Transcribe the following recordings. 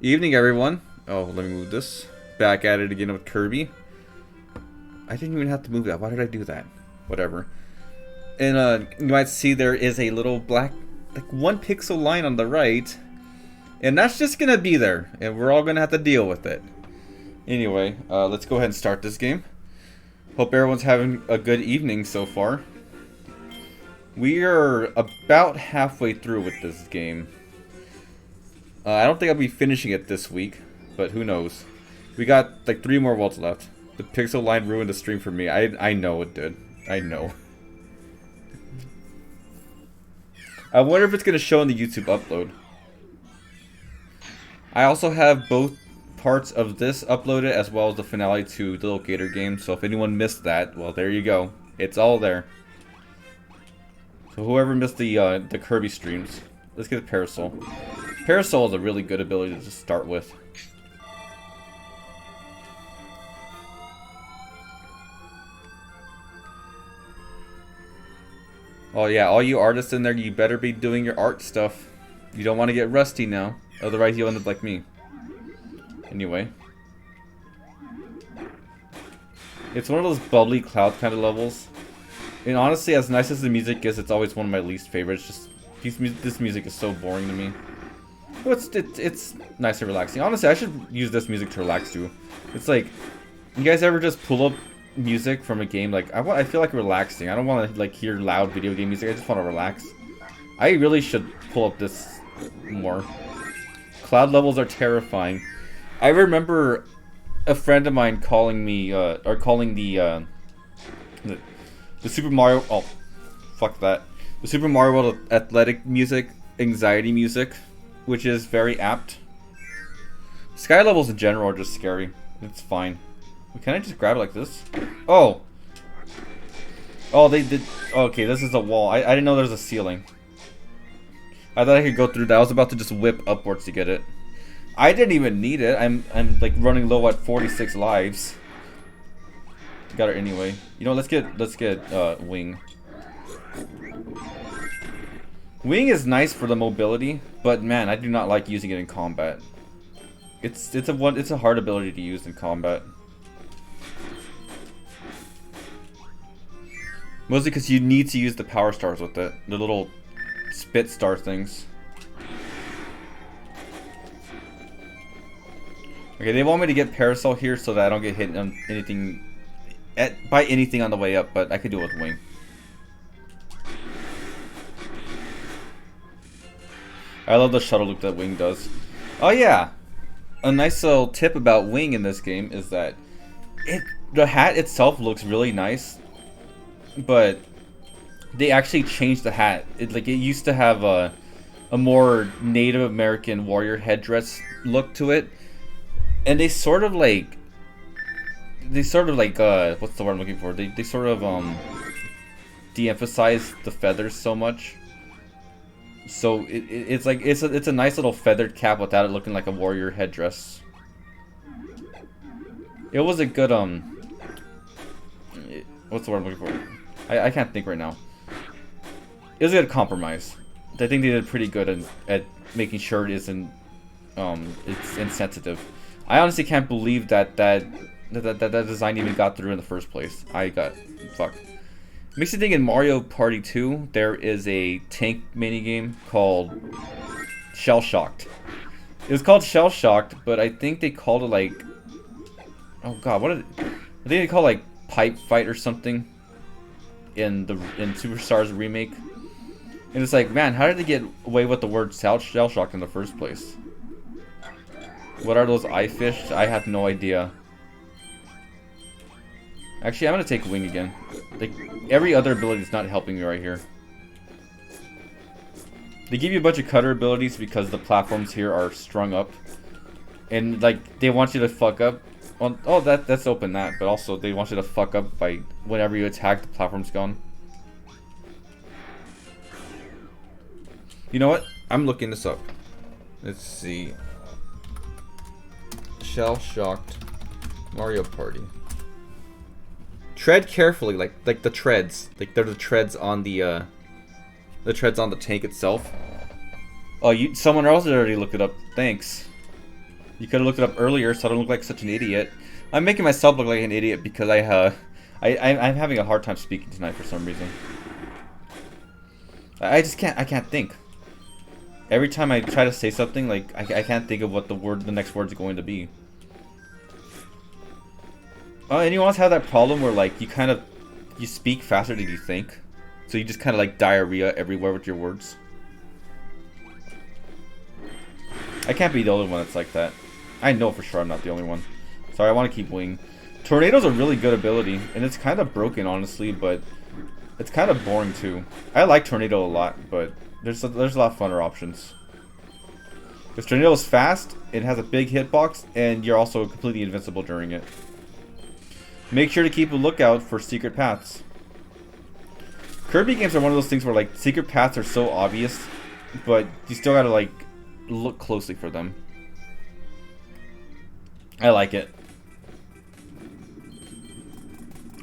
Evening, everyone. Oh, let me move this. Back at it again with Kirby. I didn't even have to move that. Why did I do that? Whatever. And you might see there is a little black, like 1 pixel line on the right. And that's just gonna be there. And we're all gonna have to deal with it. Anyway, let's go ahead and start this game. Hope everyone's having a good evening so far. We are about halfway through with this game. I don't think I'll be finishing it this week, but who knows. We got like 3 more worlds left. The pixel line ruined the stream for me. I know it did. I know. I wonder if it's going to show in the YouTube upload. I also have both parts of this uploaded as well as the finale to the Little Gator game. So if anyone missed that, well, there you go. It's all there. So whoever missed the Kirby streams, let's get a Parasol. Parasol is a really good ability to just start with. Oh yeah, all you artists in there, you better be doing your art stuff. You don't want to get rusty now, otherwise you'll end up like me. Anyway. It's one of those bubbly cloud kind of levels. And honestly, as nice as the music is, it's always one of my least favorites. Just this music is so boring to me. Well, it's nice and relaxing. Honestly, I should use this music to relax too. It's like, you guys ever just pull up music from a game? Like, I feel like relaxing. I don't want to like hear loud video game music. I just want to relax. I really should pull up this more. Cloud levels are terrifying. I remember a friend of mine calling me, or calling the Super Mario. Oh, fuck that. The Super Mario World athletic music, anxiety music. Which is very apt. Sky levels in general are just scary. It's fine. Can I just grab it like this? Oh! Oh, they did. Okay, this is a wall. I didn't know there was a ceiling. I thought I could go through that. I was about to just whip upwards to get it. I didn't even need it. I'm like running low at 46 lives. Got it anyway. You know, let's get Wing. Wing is nice for the mobility, but man, I do not like using it in combat. It's a hard ability to use in combat. Mostly because you need to use the power stars with it, the little spit star things. Okay, they want me to get Parasol here so that I don't get hit on by anything on the way up, but I could do it with Wing. I love the shuttle loop that Wing does. Oh yeah, a nice little tip about Wing in this game is that the hat itself looks really nice, but they actually changed the hat. It used to have a more Native American warrior headdress look to it, and they sort of like what's the word I'm looking for? They sort of de-emphasize the feathers so much. So it's a nice little feathered cap without it looking like a warrior headdress. It was a good what's the word I'm looking for? I can't think right now. It was a good compromise. I think they did pretty good at making sure it isn't it's insensitive. I honestly can't believe that design even got through in the first place. Fuck. Makes me think in Mario Party 2, there is a tank minigame called Shell Shocked. It was called Shell Shocked, but I think they called it like, oh god, I think they called it like Pipe Fight or something in Superstars remake. And it's like, man, how did they get away with the word Shell Shocked in the first place? What are those eye fish? I have no idea. Actually, I'm gonna take Wing again. Like, every other ability is not helping me right here. They give you a bunch of cutter abilities because the platforms here are strung up. And, like, they want you to fuck up. Well, oh, that's open that. But also, they want you to fuck up by whenever you attack, the platform's gone. You know what? I'm looking this up. Let's see. Shell Shocked Mario Party. Tread carefully, like the treads. Like they're the treads on the tank itself. Oh, someone else already looked it up. Thanks. You could have looked it up earlier so I don't look like such an idiot. I'm making myself look like an idiot because I'm having a hard time speaking tonight for some reason. I can't think. Every time I try to say something, like, I can't think of what the next word's going to be. And you also have that problem where, like, you speak faster than you think. So you just kind of, like, diarrhea everywhere with your words. I can't be the only one that's like that. I know for sure I'm not the only one. Sorry, I want to keep winging. Tornado's a really good ability, and it's kind of broken, honestly, but it's kind of boring, too. I like Tornado a lot, but there's a lot of funner options. Because Tornado is fast, it has a big hitbox, and you're also completely invincible during it. Make sure to keep a lookout for secret paths. Kirby games are one of those things where, like, secret paths are so obvious, but you still gotta, like, look closely for them. I like it.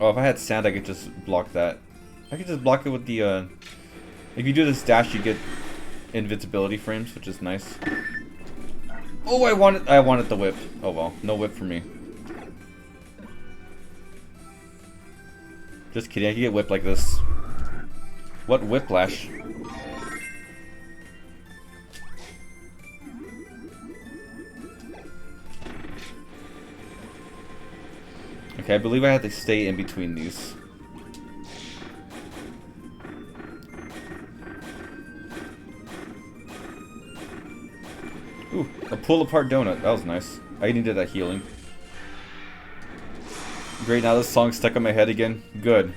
Oh, if I had sand, I could just block that. I could just block it with the, if you do this dash, you get invincibility frames, which is nice. Oh, I wanted the whip. Oh well, no whip for me. Just kidding, I can get whipped like this. What whiplash? Okay, I believe I have to stay in between these. Ooh, a pull-apart donut. That was nice. I needed that healing. Great, now this song's stuck in my head again. Good.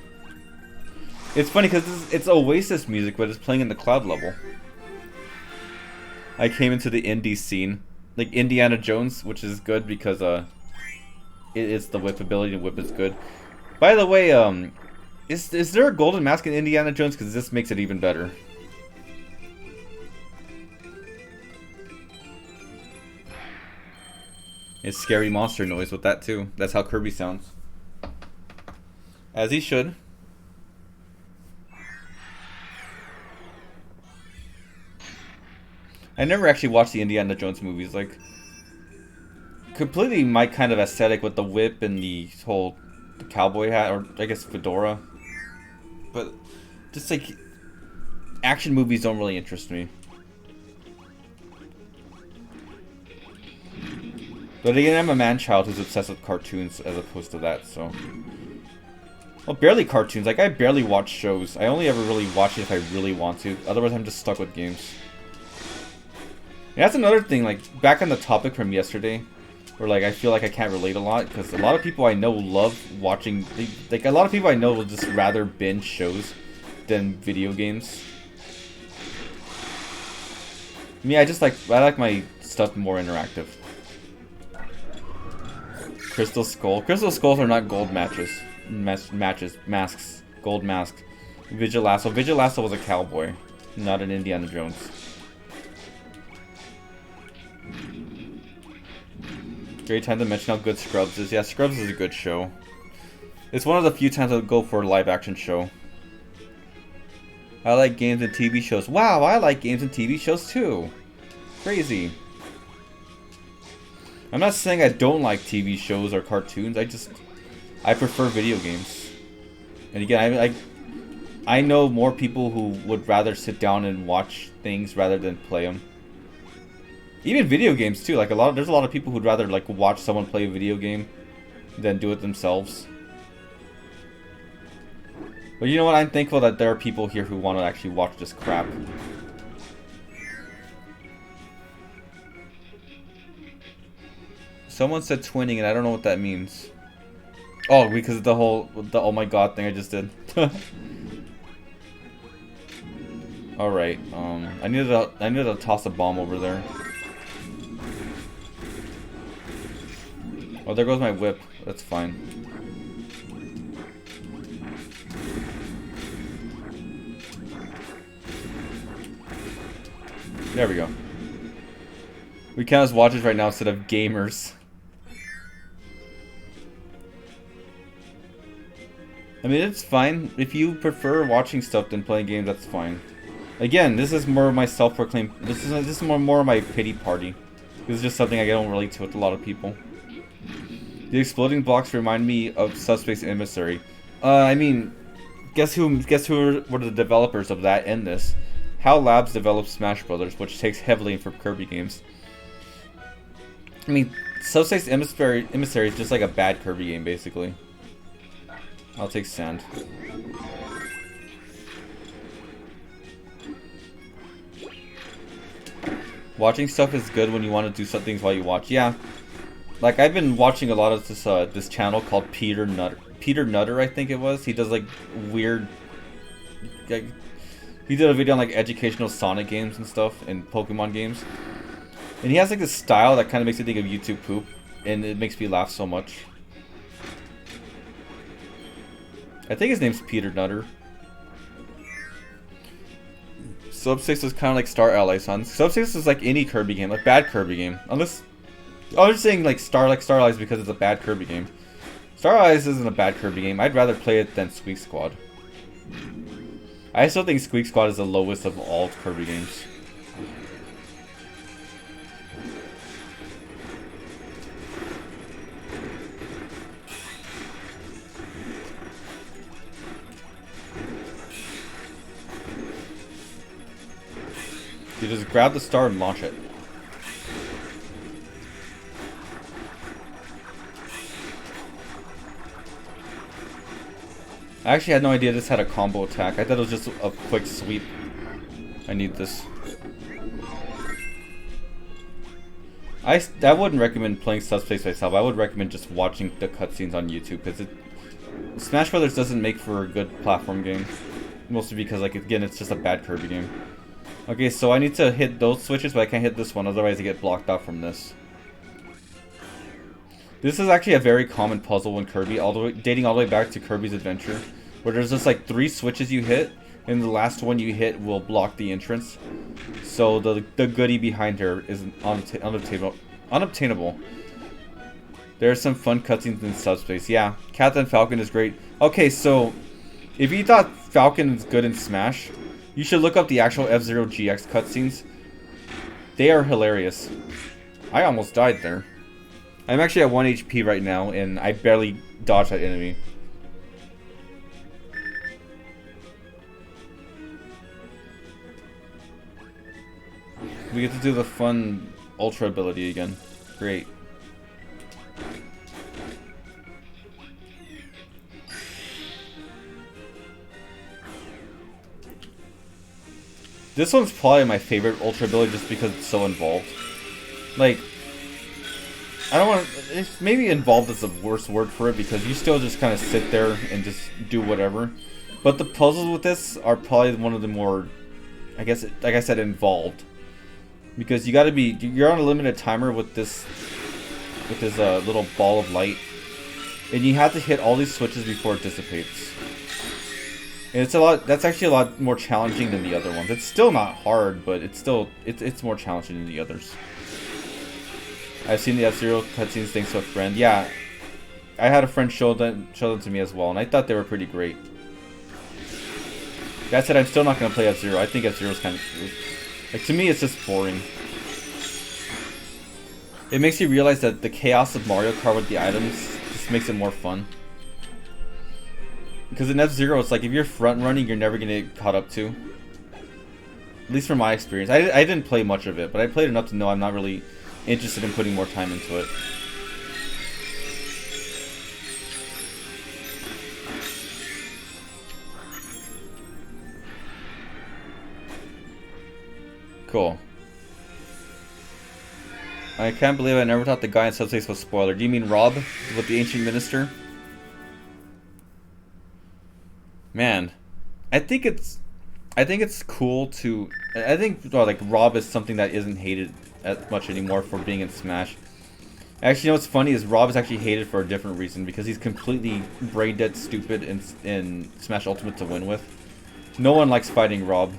It's funny because it's Oasis music, but it's playing in the cloud level. I came into the indie scene. Like Indiana Jones, which is good because, it's the whip ability, and whip is good. By the way, is there a golden mask in Indiana Jones? Because this makes it even better. It's scary monster noise with that too. That's how Kirby sounds. As he should. I never actually watched the Indiana Jones movies. Like, completely my kind of aesthetic with the whip and the whole cowboy hat, or I guess fedora. But just like action movies don't really interest me. But again, I'm a man-child who's obsessed with cartoons as opposed to that, so. Well, barely cartoons. Like, I barely watch shows. I only ever really watch it if I really want to. Otherwise, I'm just stuck with games. And that's another thing, like, back on the topic from yesterday, where, like, I feel like I can't relate a lot, because a lot of people I know love watching, like, a lot of people I know will just rather binge shows than video games. Me, I like my stuff more interactive. Crystal Skull. Crystal Skulls are not gold masks. Gold masks. Vigilasso. Vigilasso was a cowboy, not an Indiana Jones. Great time to mention how good Scrubs is. Yeah, Scrubs is a good show. It's one of the few times I'll go for a live action show. I like games and TV shows. Wow, I like games and TV shows too. Crazy. I'm not saying I don't like TV shows or cartoons. I prefer video games. And again, I know more people who would rather sit down and watch things rather than play them. Even video games too. Like there's a lot of people who'd rather like watch someone play a video game than do it themselves. But you know what? I'm thankful that there are people here who want to actually watch this crap. Someone said twinning, and I don't know what that means. Oh, because of the oh my god thing I just did. All right. I needed to toss a bomb over there. Oh, there goes my whip. That's fine. There we go. We count as watchers right now instead of gamers. I mean, it's fine. If you prefer watching stuff than playing games, that's fine. Again, this is more of my self-proclaimed... This is more of my pity party. This is just something I don't relate to with a lot of people. The exploding blocks remind me of Subspace Emissary. I mean, guess who were the developers of that and this? HAL Labs developed Smash Brothers, which takes heavily from Kirby games. I mean, Subspace Emissary is just like a bad Kirby game, basically. I'll take sand. Watching stuff is good when you want to do some things while you watch. Yeah, like I've been watching a lot of this channel called Peter Nutter, I think it was. He does like weird. Like, he did a video on like educational Sonic games and stuff and Pokemon games, and he has like this style that kind of makes me think of YouTube poop, and it makes me laugh so much. I think his name's Peter Nutter. Subspace is kind of like Star Allies, son. Subspace is like any Kirby game, like bad Kirby game. Unless, I'm just saying like Star Allies because it's a bad Kirby game. Star Allies isn't a bad Kirby game. I'd rather play it than Squeak Squad. I still think Squeak Squad is the lowest of all Kirby games. You just grab the star and launch it. I actually had no idea this had a combo attack. I thought it was just a quick sweep. I need this. I wouldn't recommend playing Subspace myself. I would recommend just watching the cutscenes on YouTube, because Smash Brothers doesn't make for a good platform game. Mostly because, like, again, it's just a bad Kirby game. Okay, so I need to hit those switches, but I can't hit this one, otherwise I get blocked out from this. This is actually a very common puzzle in Kirby, dating all the way back to Kirby's Adventure, where there's just like 3 switches you hit, and the last one you hit will block the entrance. So the goodie behind her is unobtainable. There are some fun cutscenes in Subspace. Yeah, Captain Falcon is great. Okay, so if you thought Falcon is good in Smash, you should look up the actual F-Zero GX cutscenes. They are hilarious. I almost died there. I'm actually at 1 HP right now, and I barely dodged that enemy. We get to do the fun Ultra ability again. Great. This one's probably my favorite Ultra ability just because it's so involved. Like, I don't want to... Maybe involved is the worst word for it, because you still just kind of sit there and just do whatever. But the puzzles with this are probably one of the more, I guess, like I said, involved. Because you gotta be... You're on a limited timer with this little ball of light. And you have to hit all these switches before it dissipates. And it's a lot. That's actually a lot more challenging than the other ones. It's still not hard, but it's more challenging than the others. I've seen the F-Zero cutscenes thanks to a friend. Yeah, I had a friend show them to me as well, and I thought they were pretty great. That said, I'm still not gonna play F-Zero. I think F-Zero is kind of, like, to me, it's just boring. It makes you realize that the chaos of Mario Kart with the items just makes it more fun. Because in F-Zero, it's like, if you're front running, you're never gonna get caught up to. At least from my experience. I didn't play much of it, but I played enough to know I'm not really interested in putting more time into it. Cool. I can't believe I never thought the guy in Subspace was spoiler. Do you mean Rob with the Ancient Minister? Man, I think it's cool to... I think, well, like, Rob is something that isn't hated as much anymore for being in Smash. Actually, you know what's funny is Rob is actually hated for a different reason, because he's completely brain dead stupid in Smash Ultimate to win with. No one likes fighting Rob.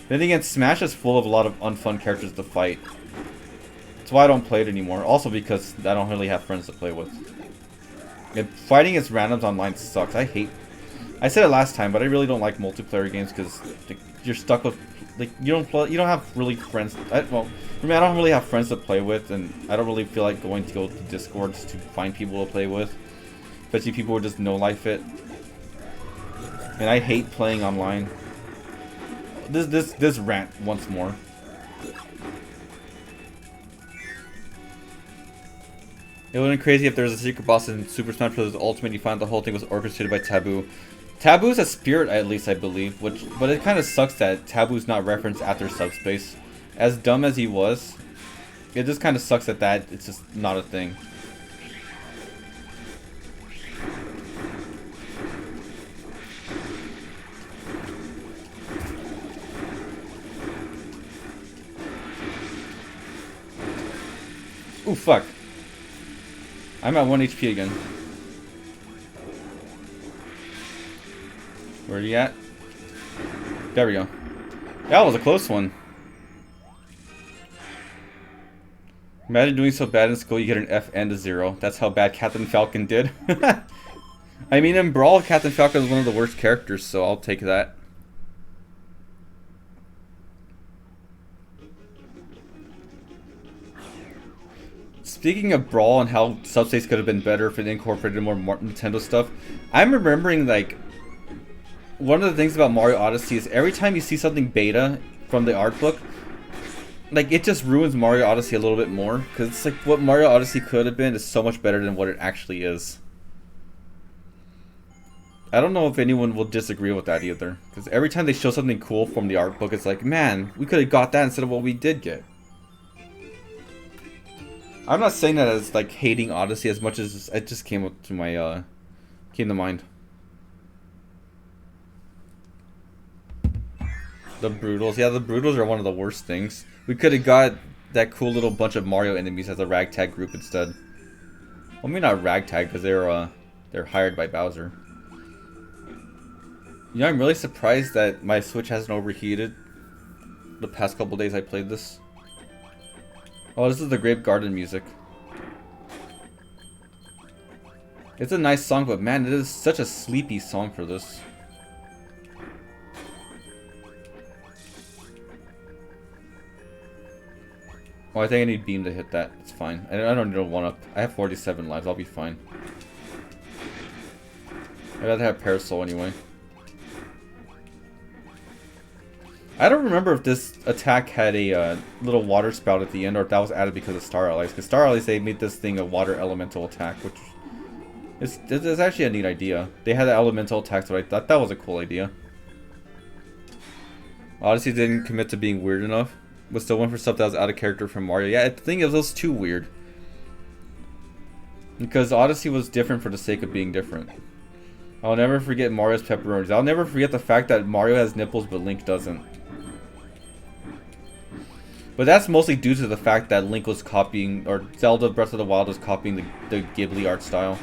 Then again, Smash is full of a lot of unfun characters to fight. That's why I don't play it anymore. Also because I don't really have friends to play with. And fighting as randoms online sucks. I said it last time, but I really don't like multiplayer games because you're stuck with like you don't have really friends. Well, for me, I don't really have friends to play with, and I don't really feel like going to go to Discords to find people to play with, especially people who just no life it. And I hate playing online. This rant once more. It would have been crazy if there was a secret boss in Super Smash Bros. Ultimate. You find the whole thing was orchestrated by Taboo. Taboo's a spirit, at least I believe. But it kind of sucks that Taboo's not referenced after Subspace. As dumb as he was, it just kind of sucks that it's just not a thing. Ooh, fuck. I'm at 1 HP again. Where are you at? There we go. That was a close one. Imagine doing so bad in school you get an F and a 0. That's how bad Captain Falcon did. I mean, in Brawl, Captain Falcon is one of the worst characters, so I'll take that. Speaking of Brawl and how Subspace could have been better if it incorporated more Nintendo stuff, I'm remembering, like, one of the things about Mario Odyssey is every time you see something beta from the art book, like, it just ruins Mario Odyssey a little bit more, because it's like what Mario Odyssey could have been is so much better than what it actually is. I don't know if anyone will disagree with that either, because every time they show something cool from the art book, it's like, man, we could have got that instead of what we did get. I'm not saying that as like hating Odyssey as much as it just came up to my came to mind. The Brutals, yeah, the Brutals are one of the worst things. We could have got that cool little bunch of Mario enemies as a ragtag group instead. Well, maybe not ragtag because they're hired by Bowser. You know, I'm really surprised that my Switch hasn't overheated the past couple days I played this. Oh, this is the Grape Garden music. It's a nice song, but man, it is such a sleepy song for this. Oh, I think I need Beam to hit that. It's fine. I don't need a 1-up. I have 47 lives. I'll be fine. I'd rather have Parasol anyway. I don't remember if this attack had a little water spout at the end, or if that was added because of Star Allies. Because Star Allies, they made this thing a water elemental attack, which is actually a neat idea. They had an elemental attack, so I thought that was a cool idea. Odyssey didn't commit to being weird enough. Was still went for stuff that was out of character from Mario. Yeah, I think it was too weird. Because Odyssey was different for the sake of being different. I'll never forget Mario's pepperonis. I'll never forget the fact that Mario has nipples but Link doesn't. But that's mostly due to the fact that Link was copying, or Zelda Breath of the Wild was copying the Ghibli art style.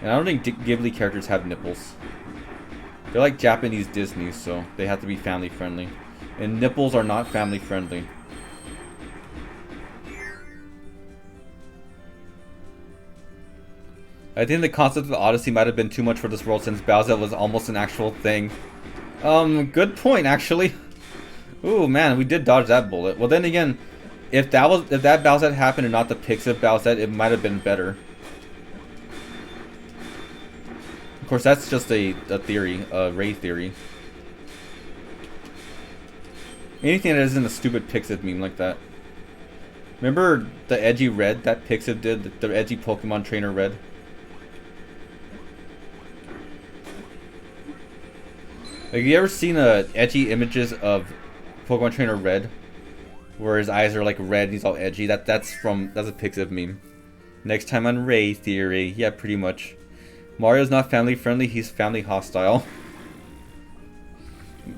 And I don't think Ghibli characters have nipples. They're like Japanese Disney, so they have to be family friendly. And nipples are not family friendly. I think the concept of the Odyssey might have been too much for this world since Bowser was almost an actual thing. Good point, actually. Ooh, man, we did dodge that bullet. Well, then again, if that Bowsette happened and not the Pixiv Bowsette, it might have been better. Of course, that's just a theory, a Ray theory. Anything that isn't a stupid Pixiv meme like that. Remember the edgy red that Pixiv did? The edgy Pokemon trainer red? Like, you ever seen edgy images of Pokemon Trainer Red, where his eyes are like red and he's all edgy? That's a Pixiv meme. Next time on Ray Theory, yeah, pretty much. Mario's not family friendly, he's family hostile.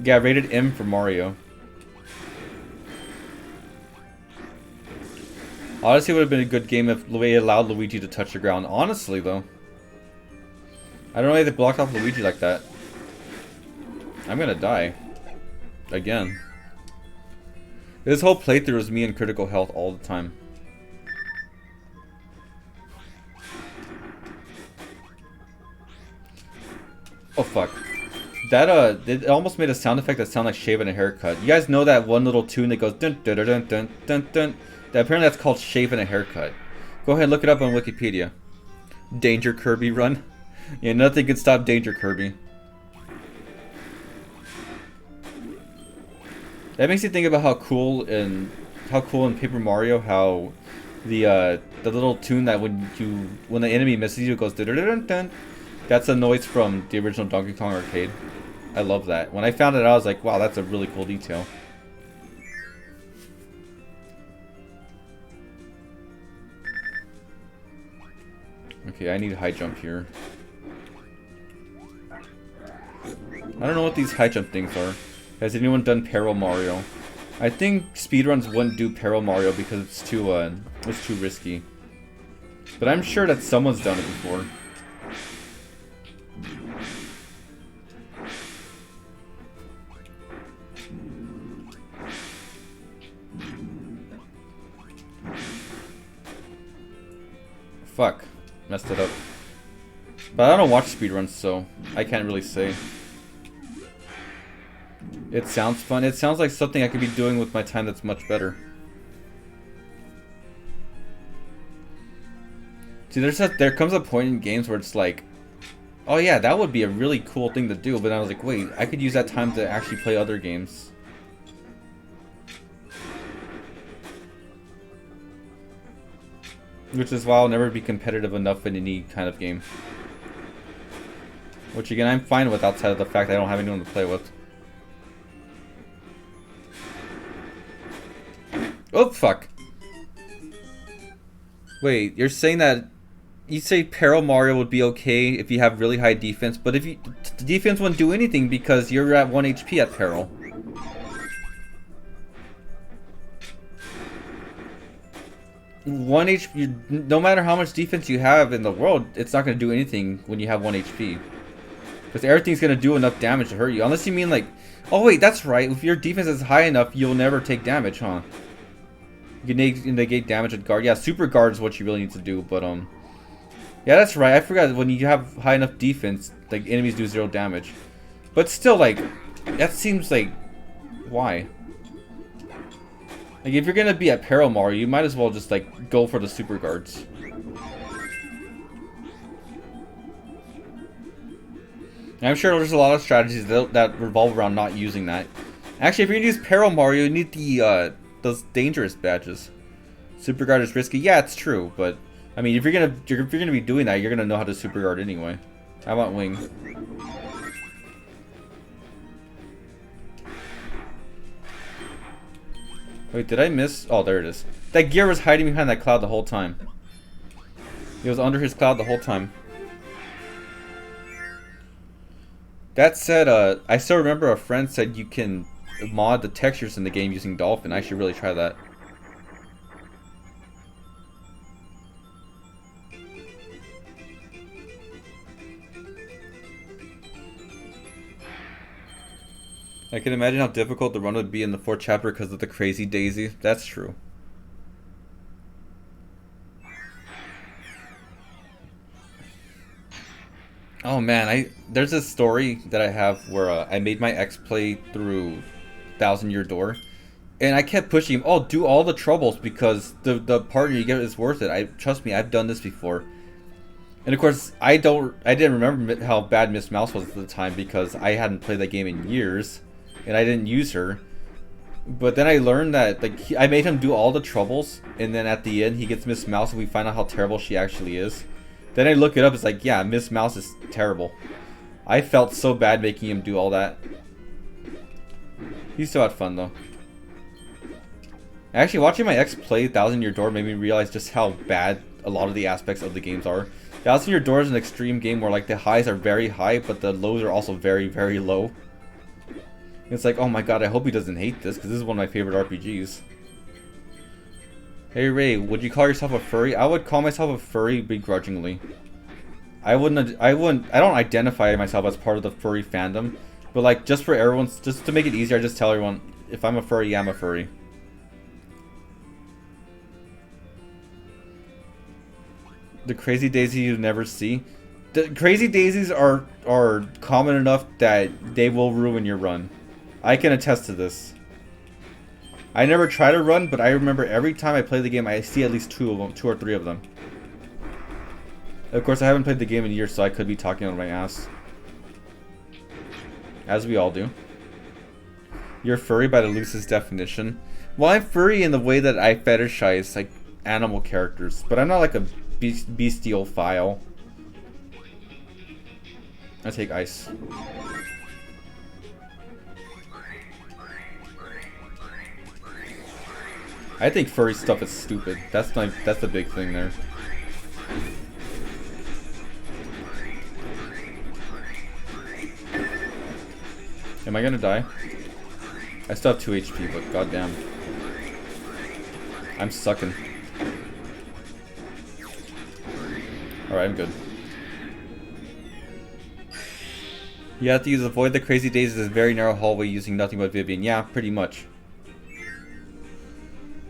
Yeah, rated M for Mario. Odyssey would have been a good game if they allowed Luigi to touch the ground. Honestly, though, I don't know if they blocked off Luigi like that. I'm gonna die. Again. This whole playthrough is me in critical health all the time. Oh fuck. it almost made a sound effect that sounded like shaving a haircut. You guys know that one little tune that goes dun dun dun dun dun dun dun? Apparently that's called shaving a haircut. Go ahead and look it up on Wikipedia. Danger Kirby run. Yeah, nothing can stop Danger Kirby. That makes you think about how cool in Paper Mario how the little tune that when the enemy misses you it goes dun dun dun dun. That's a noise from the original Donkey Kong arcade. I love that. When I found it out, I was like, wow, that's a really cool detail. Okay, I need a high jump here. I don't know what these high jump things are. Has anyone done Peril Mario? I think speedruns wouldn't do Peril Mario because it's too risky. But I'm sure that someone's done it before. Fuck. Messed it up. But I don't watch speedruns, so I can't really say. It sounds fun. It sounds like something I could be doing with my time that's much better. See, there comes a point in games where it's like, oh yeah, that would be a really cool thing to do, but I was like, wait, I could use that time to actually play other games. Which is why I'll never be competitive enough in any kind of game. Which again, I'm fine with outside of the fact that I don't have anyone to play with. Oh, fuck. Wait, you're saying that... You say Peril Mario would be okay if you have really high defense, but if you... The defense wouldn't do anything because you're at 1 HP at Peril. No matter how much defense you have in the world, it's not going to do anything when you have 1 HP. Because everything's going to do enough damage to hurt you. Unless you mean like... Oh wait, that's right. If your defense is high enough, you'll never take damage, huh? You can negate damage with guard. Yeah, super guard is what you really need to do, but yeah, that's right. I forgot when you have high enough defense, like enemies do 0 damage. But still, like, that seems like... Why? Like, if you're gonna be at Peril Mario, you might as well just, like, go for the super guards. And I'm sure there's a lot of strategies that revolve around not using that. Actually, if you're gonna use Peril Mario, you need the, those dangerous badges. Super guard is risky. Yeah, it's true, but... I mean, if you're gonna be doing that, you're gonna know how to super guard anyway. I want wing. Wait, did I miss? Oh, there it is. That gear was hiding behind that cloud the whole time. It was under his cloud the whole time. That said, I still remember a friend said you can mod the textures in the game using Dolphin. I should really try that. I can imagine how difficult the run would be in the 4th chapter because of the crazy Daisy. That's true. Oh man, there's this story that I have where I made my ex play through 1000-Year Door, and I kept pushing him. Oh, do all the troubles because the partner you get is worth it. Trust me, I've done this before. And of course, I didn't remember how bad Miss Mouse was at the time because I hadn't played that game in years. And I didn't use her. But then I learned that like I made him do all the troubles, and then at the end he gets Miss Mouse and we find out how terrible she actually is. Then I look it up, it's like, yeah, Miss Mouse is terrible. I felt so bad making him do all that. He still had fun though. Actually, watching my ex play 1000-Year Door made me realize just how bad a lot of the aspects of the games are. 1000-Year Door is an extreme game where like the highs are very high, but the lows are also very, very low. It's like, oh my god, I hope he doesn't hate this, because this is one of my favorite RPGs. Hey Ray, would you call yourself a furry? I would call myself a furry begrudgingly. I don't identify myself as part of the furry fandom, but like, just for everyone's, just to make it easier, I just tell everyone, if I'm a furry, yeah, I'm a furry. The crazy Daisy you never see. The crazy daisies are common enough that they will ruin your run. I can attest to this. I never try to run, but I remember every time I play the game, I see at least two or three of them. Of course, I haven't played the game in years, so I could be talking on my ass. As we all do. You're furry by the loosest definition. Well, I'm furry in the way that I fetishize like animal characters, but I'm not like a bestial file. I take ice. I think furry stuff is stupid. That's the big thing there. Am I gonna die? I still have 2 HP, but goddamn. I'm sucking. Alright, I'm good. You have to use avoid the crazy days as a very narrow hallway using nothing but Vivian. Yeah, pretty much.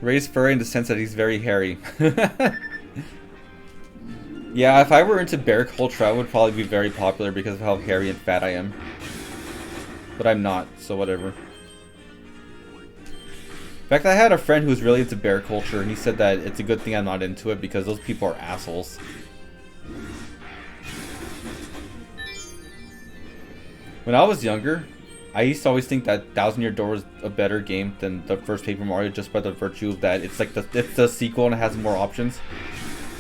Ray's furry in the sense that he's very hairy. Yeah, if I were into bear culture, I would probably be very popular because of how hairy and fat I am. But I'm not, so whatever. In fact, I had a friend who was really into bear culture, and he said that it's a good thing I'm not into it because those people are assholes. When I was younger, I used to always think that Thousand Year Door was a better game than the first Paper Mario just by the virtue of that it's like it's the sequel and it has more options.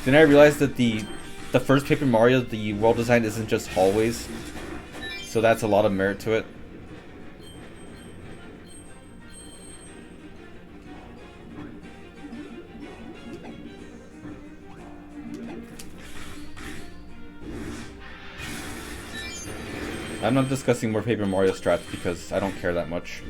Then I realized that the first Paper Mario, the world design isn't just hallways, so that's a lot of merit to it. I'm not discussing more Paper Mario strats because I don't care that much.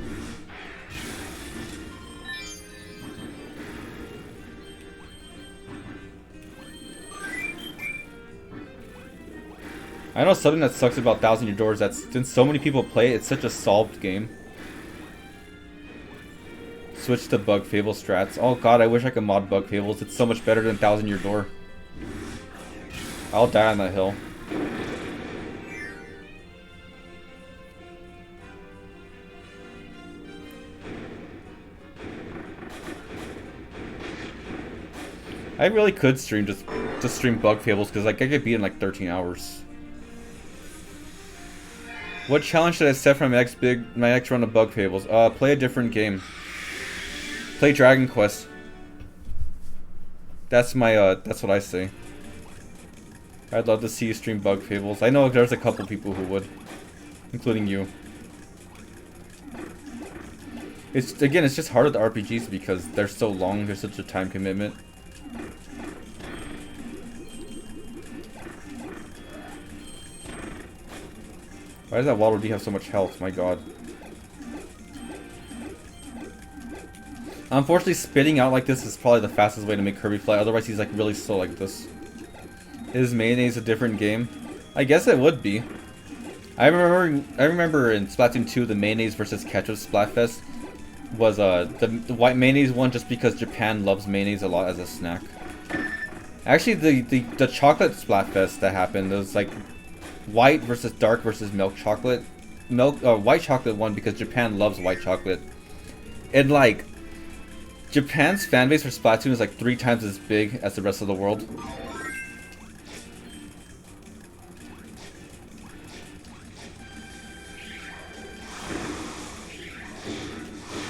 I know something that sucks about Thousand Year Door is that since so many people play it, it's such a solved game. Switch to Bug Fable strats. Oh god, I wish I could mod Bug Fables. It's so much better than Thousand Year Door. I'll die on that hill. I really could stream just stream Bug Fables because like I could beat in like 13 hours. What challenge should I set for my next run of Bug Fables? Play a different game. Play Dragon Quest. That's my that's what I say. I'd love to see you stream Bug Fables. I know there's a couple people who would, including you. It's just hard with the RPGs because they're so long. There's such a time commitment. Why does that Waddle Dee have so much health? My god. Unfortunately, spitting out like this is probably the fastest way to make Kirby fly. Otherwise, he's like really slow like this. Is Mayonnaise a different game? I guess it would be. I remember in Splatoon 2, the Mayonnaise versus Ketchup Splatfest was the white mayonnaise one just because Japan loves mayonnaise a lot as a snack. Actually, the chocolate Splatfest that happened, there was like white versus dark versus milk chocolate. White chocolate won because Japan loves white chocolate. And like, Japan's fanbase for Splatoon is like 3 times as big as the rest of the world.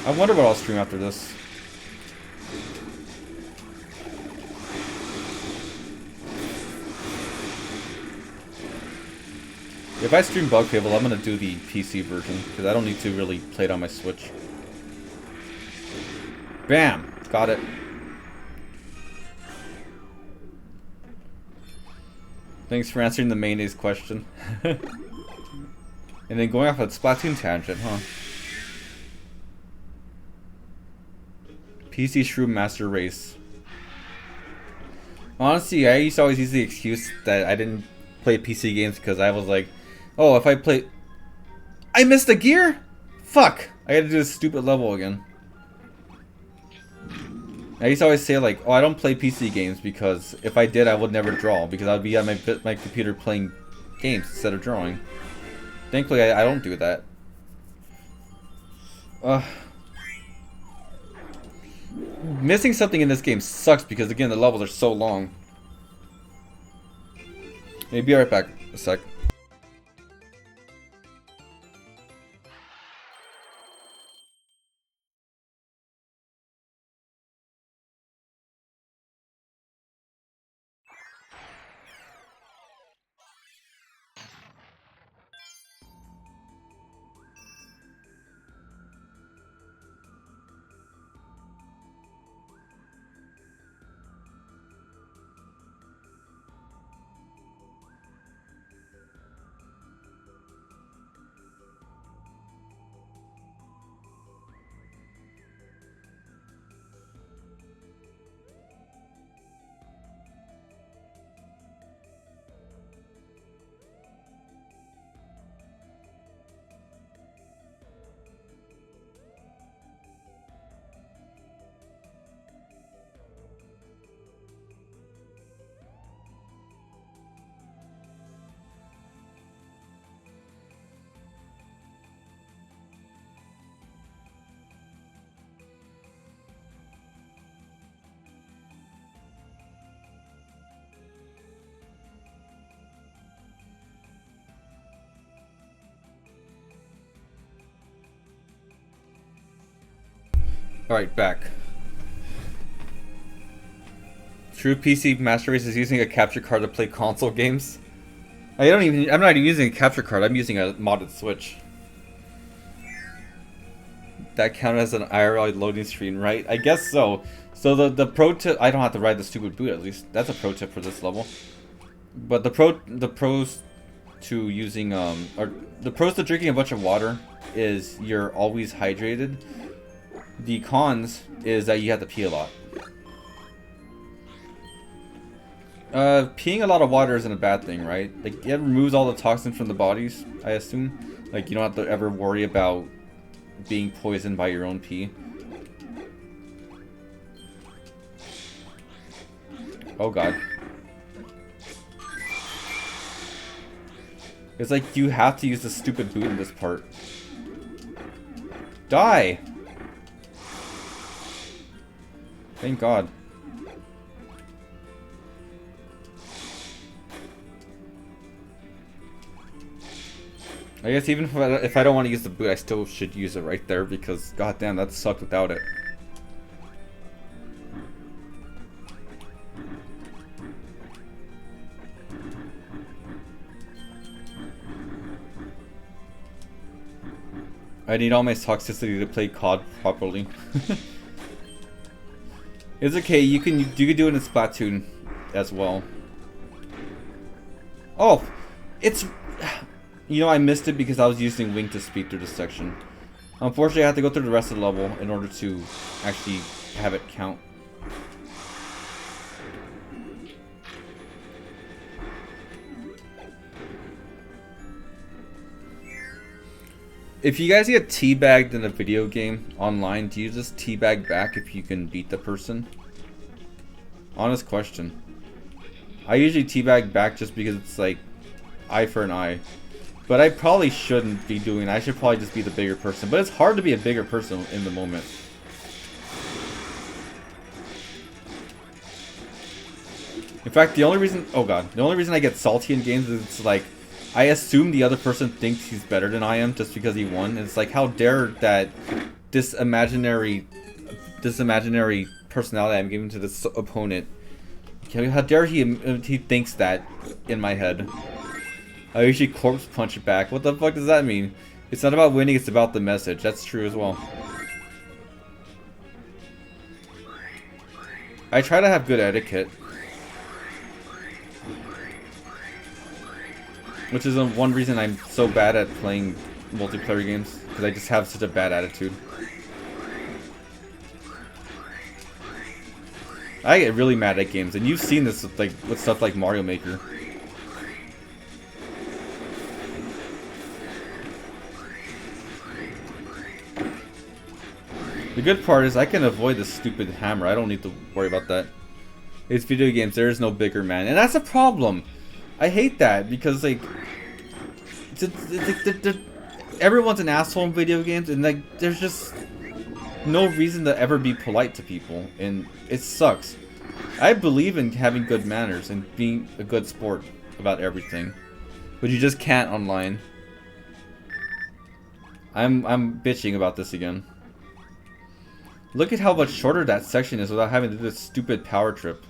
I wonder what I'll stream after this. If I stream Bug Fable, I'm gonna do the PC version because I don't need to really play it on my Switch. Bam! Got it. Thanks for answering the mayonnaise question. And then going off a Splatoon tangent, huh? PC Shroom Master Race. Honestly, I used to always use the excuse that I didn't play PC games because I was like, oh, if I play... I missed a gear? Fuck! I gotta do this stupid level again. I used to always say like, oh, I don't play PC games because if I did, I would never draw because I'd be on my computer playing games instead of drawing. Thankfully, I don't do that. Missing something in this game sucks because, again, the levels are so long. Maybe be right back a sec. Alright, back. True PC Master Race is using a capture card to play console games. I'm not even using a capture card, I'm using a modded Switch. That counted as an IRL loading screen, right? I guess so. So the pro tip, I don't have to ride the stupid boot at least. That's a pro tip for this level. But the pros to using the pros to drinking a bunch of water is you're always hydrated. The cons is that you have to pee a lot. Peeing a lot of water isn't a bad thing, right? Like, it removes all the toxins from the bodies, I assume. Like, you don't have to ever worry about being poisoned by your own pee. Oh god. It's like you have to use the stupid boot in this part. Die! Thank god. I guess even if I don't want to use the boot, I still should use it right there because goddamn, that sucked without it. I need all my toxicity to play COD properly. It's okay, you can do it in Splatoon as well. Oh, it's... You know, I missed it because I was using Wing to speed through this section. Unfortunately, I have to go through the rest of the level in order to actually have it count. If you guys get teabagged in a video game online, do you just teabag back if you can beat the person? Honest question. I usually teabag back just because it's like eye for an eye. But I probably shouldn't be doing it. I should probably just be the bigger person. But it's hard to be a bigger person in the moment. In fact, the only reason... Oh god. The only reason I get salty in games is it's like... I assume the other person thinks he's better than I am just because he won. And it's like, how dare that this imaginary personality I'm giving to this opponent. How dare he thinks that in my head. I usually corpse punch it back. What the fuck does that mean? It's not about winning, it's about the message. That's true as well. I try to have good etiquette. Which is one reason I'm so bad at playing multiplayer games. Because I just have such a bad attitude. I get really mad at games. And you've seen this with stuff like Mario Maker. The good part is I can avoid the stupid hammer. I don't need to worry about that. It's video games. There is no bigger man. And that's a problem. I hate that because like everyone's an asshole in video games, and like there's just no reason to ever be polite to people, and it sucks. I believe in having good manners and being a good sport about everything, but you just can't online. I'm bitching about this again. Look at how much shorter that section is without having to do this stupid power trip.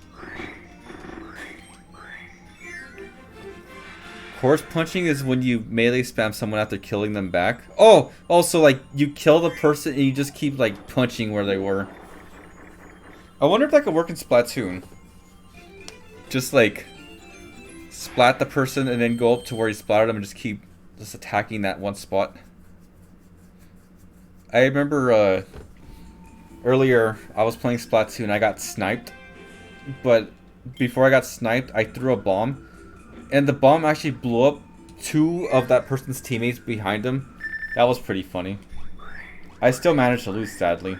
Horse punching is when you melee spam someone after killing them back. Oh! Also, like, you kill the person and you just keep, like, punching where they were. I wonder if that could work in Splatoon. Just, like, splat the person and then go up to where you splattered them and just keep just attacking that one spot. I remember, earlier, I was playing Splatoon and I got sniped. But before I got sniped, I threw a bomb. And the bomb actually blew up 2 of that person's teammates behind him. That was pretty funny. I still managed to lose, sadly.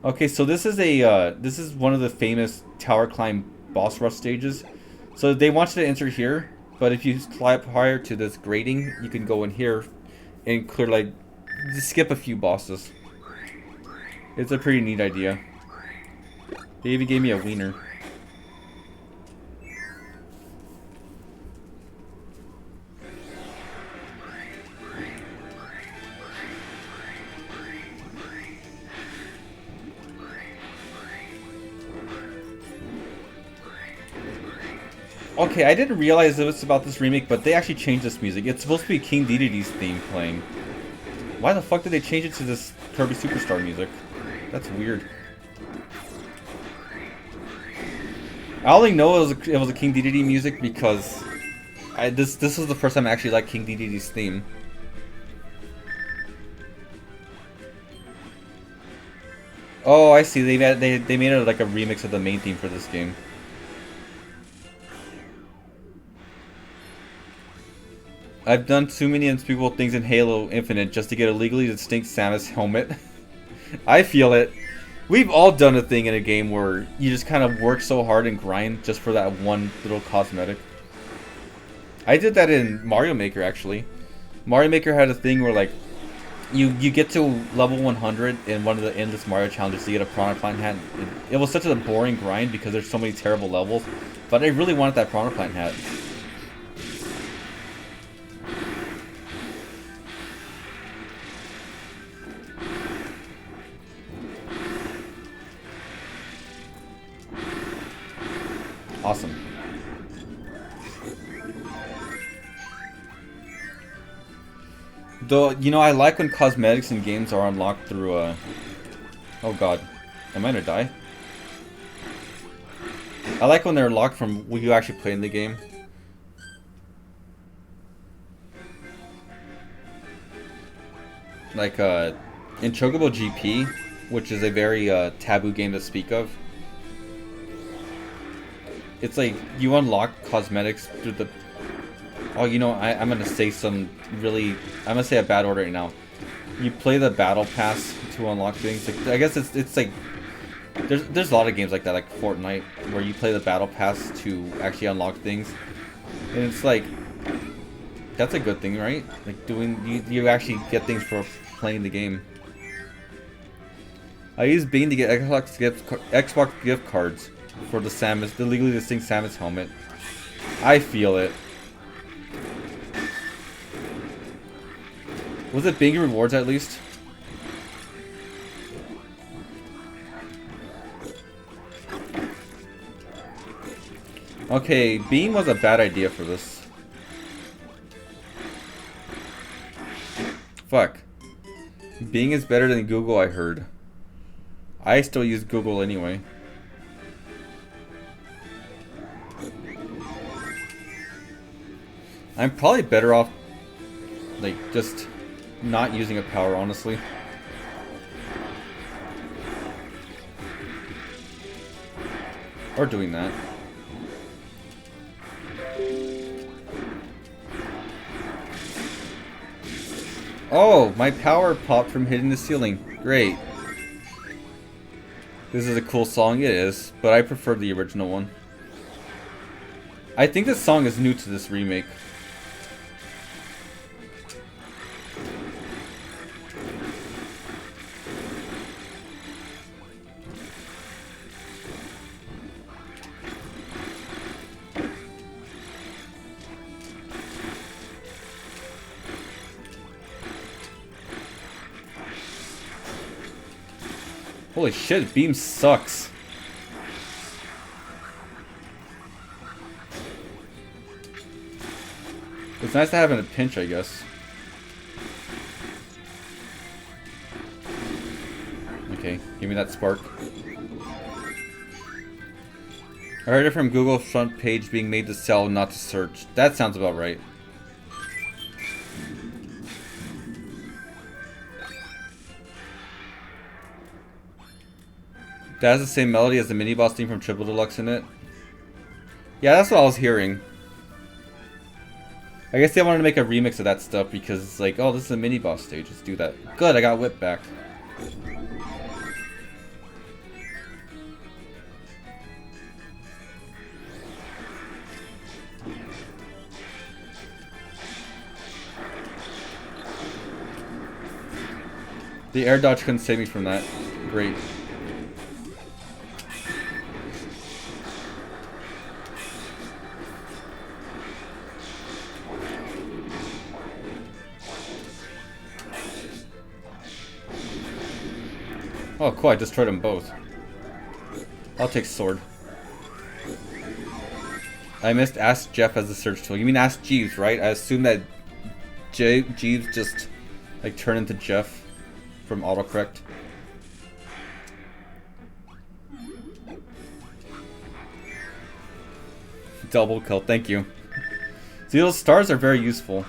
Okay, so this is one of the famous tower climb boss rush stages. So they want you to enter here, but if you fly up higher to this grating, you can go in here and clear, like, just skip a few bosses. It's a pretty neat idea. They even gave me a wiener. Okay, I didn't realize it was about this remake, but they actually changed this music. It's supposed to be King Dedede's theme playing. Why the fuck did they change it to this Kirby Superstar music? That's weird. I only know it was a King Dedede music because this was the first time I actually liked King Dedede's theme. Oh, I see. They made it like a remix of the main theme for this game. I've done too many unspeakable things in Halo Infinite just to get a legally distinct Samus helmet. I feel it. We've all done a thing in a game where you just kind of work so hard and grind just for that one little cosmetic. I did that in Mario Maker, actually. Mario Maker had a thing where, like, you get to level 100 in one of the endless Mario challenges to get a Piranha Plant hat. It was such a boring grind because there's so many terrible levels, but I really wanted that Piranha Plant hat. Awesome. Though, you know, I like when cosmetics in games are unlocked through, oh god. Am I gonna die? I like when they're unlocked from when you actually play in the game. Like, in Chocobo GP, which is a very, taboo game to speak of. It's like, you unlock cosmetics through the... Oh, you know, I'm gonna say some really... I'm gonna say a bad order right now. You play the battle pass to unlock things. Like, I guess it's like... There's a lot of games like that, like Fortnite, where you play the battle pass to actually unlock things. And it's like... That's a good thing, right? Like, you actually get things for playing the game. I use Bean to get Xbox gift cards for the legally distinct Samus helmet. I feel it. Was it Bing rewards at least? Okay, Beam was a bad idea for this. Fuck. Bing is better than Google, I heard. I still use Google anyway. I'm probably better off, like, just not using a power, honestly. Or doing that. Oh, my power popped from hitting the ceiling. Great. This is a cool song, it is, but I prefer the original one. I think this song is new to this remake. Holy shit, Beam sucks. It's nice to have in a pinch, I guess. Okay, give me that spark. I heard it from Google's front page being made to sell, not to search. That sounds about right. That has the same melody as the mini boss theme from Triple Deluxe in it. Yeah, that's what I was hearing. I guess they wanted to make a remix of that stuff because it's like, oh, this is a mini boss stage. Let's do that. Good, I got Whip back. The air dodge couldn't save me from that. Great. Oh, cool, I destroyed them both. I'll take sword. I missed Ask Jeff as a search tool. You mean Ask Jeeves, right? I assume that Jeeves just, like, turned into Jeff from autocorrect. Double kill, thank you. See, those stars are very useful.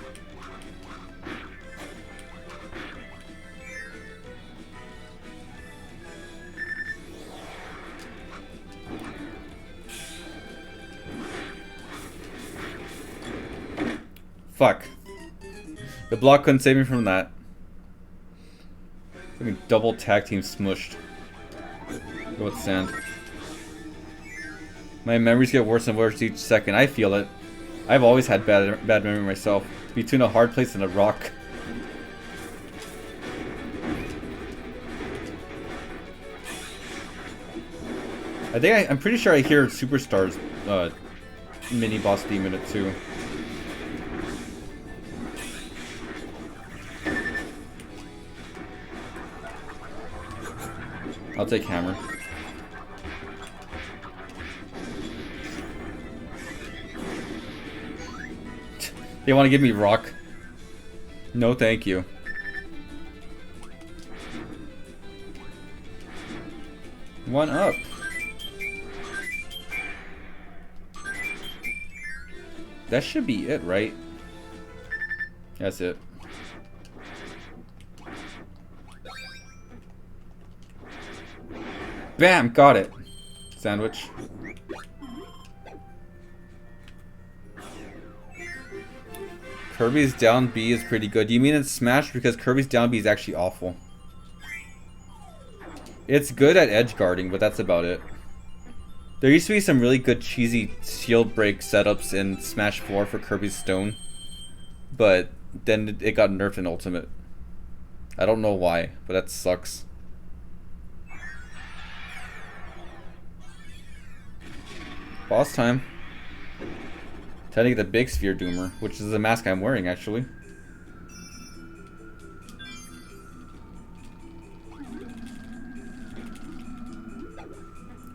Fuck. The block couldn't save me from that. I mean, double tag team smushed. Go with sand. My memories get worse and worse each second. I feel it. I've always had bad memory myself. Between a hard place and a rock. I'm pretty sure I hear Superstar's mini boss theme in it too. I'll take hammer. They want to give me rock? No, thank you. One up. That should be it, right? That's it. Bam! Got it. Sandwich. Kirby's down B is pretty good. You mean in Smash? Because Kirby's down B is actually awful. It's good at edge guarding, but that's about it. There used to be some really good cheesy shield break setups in Smash 4 for Kirby's Stone. But then it got nerfed in Ultimate. I don't know why, but that sucks. Boss time. Time to get the big sphere doomer, which is the mask I'm wearing actually.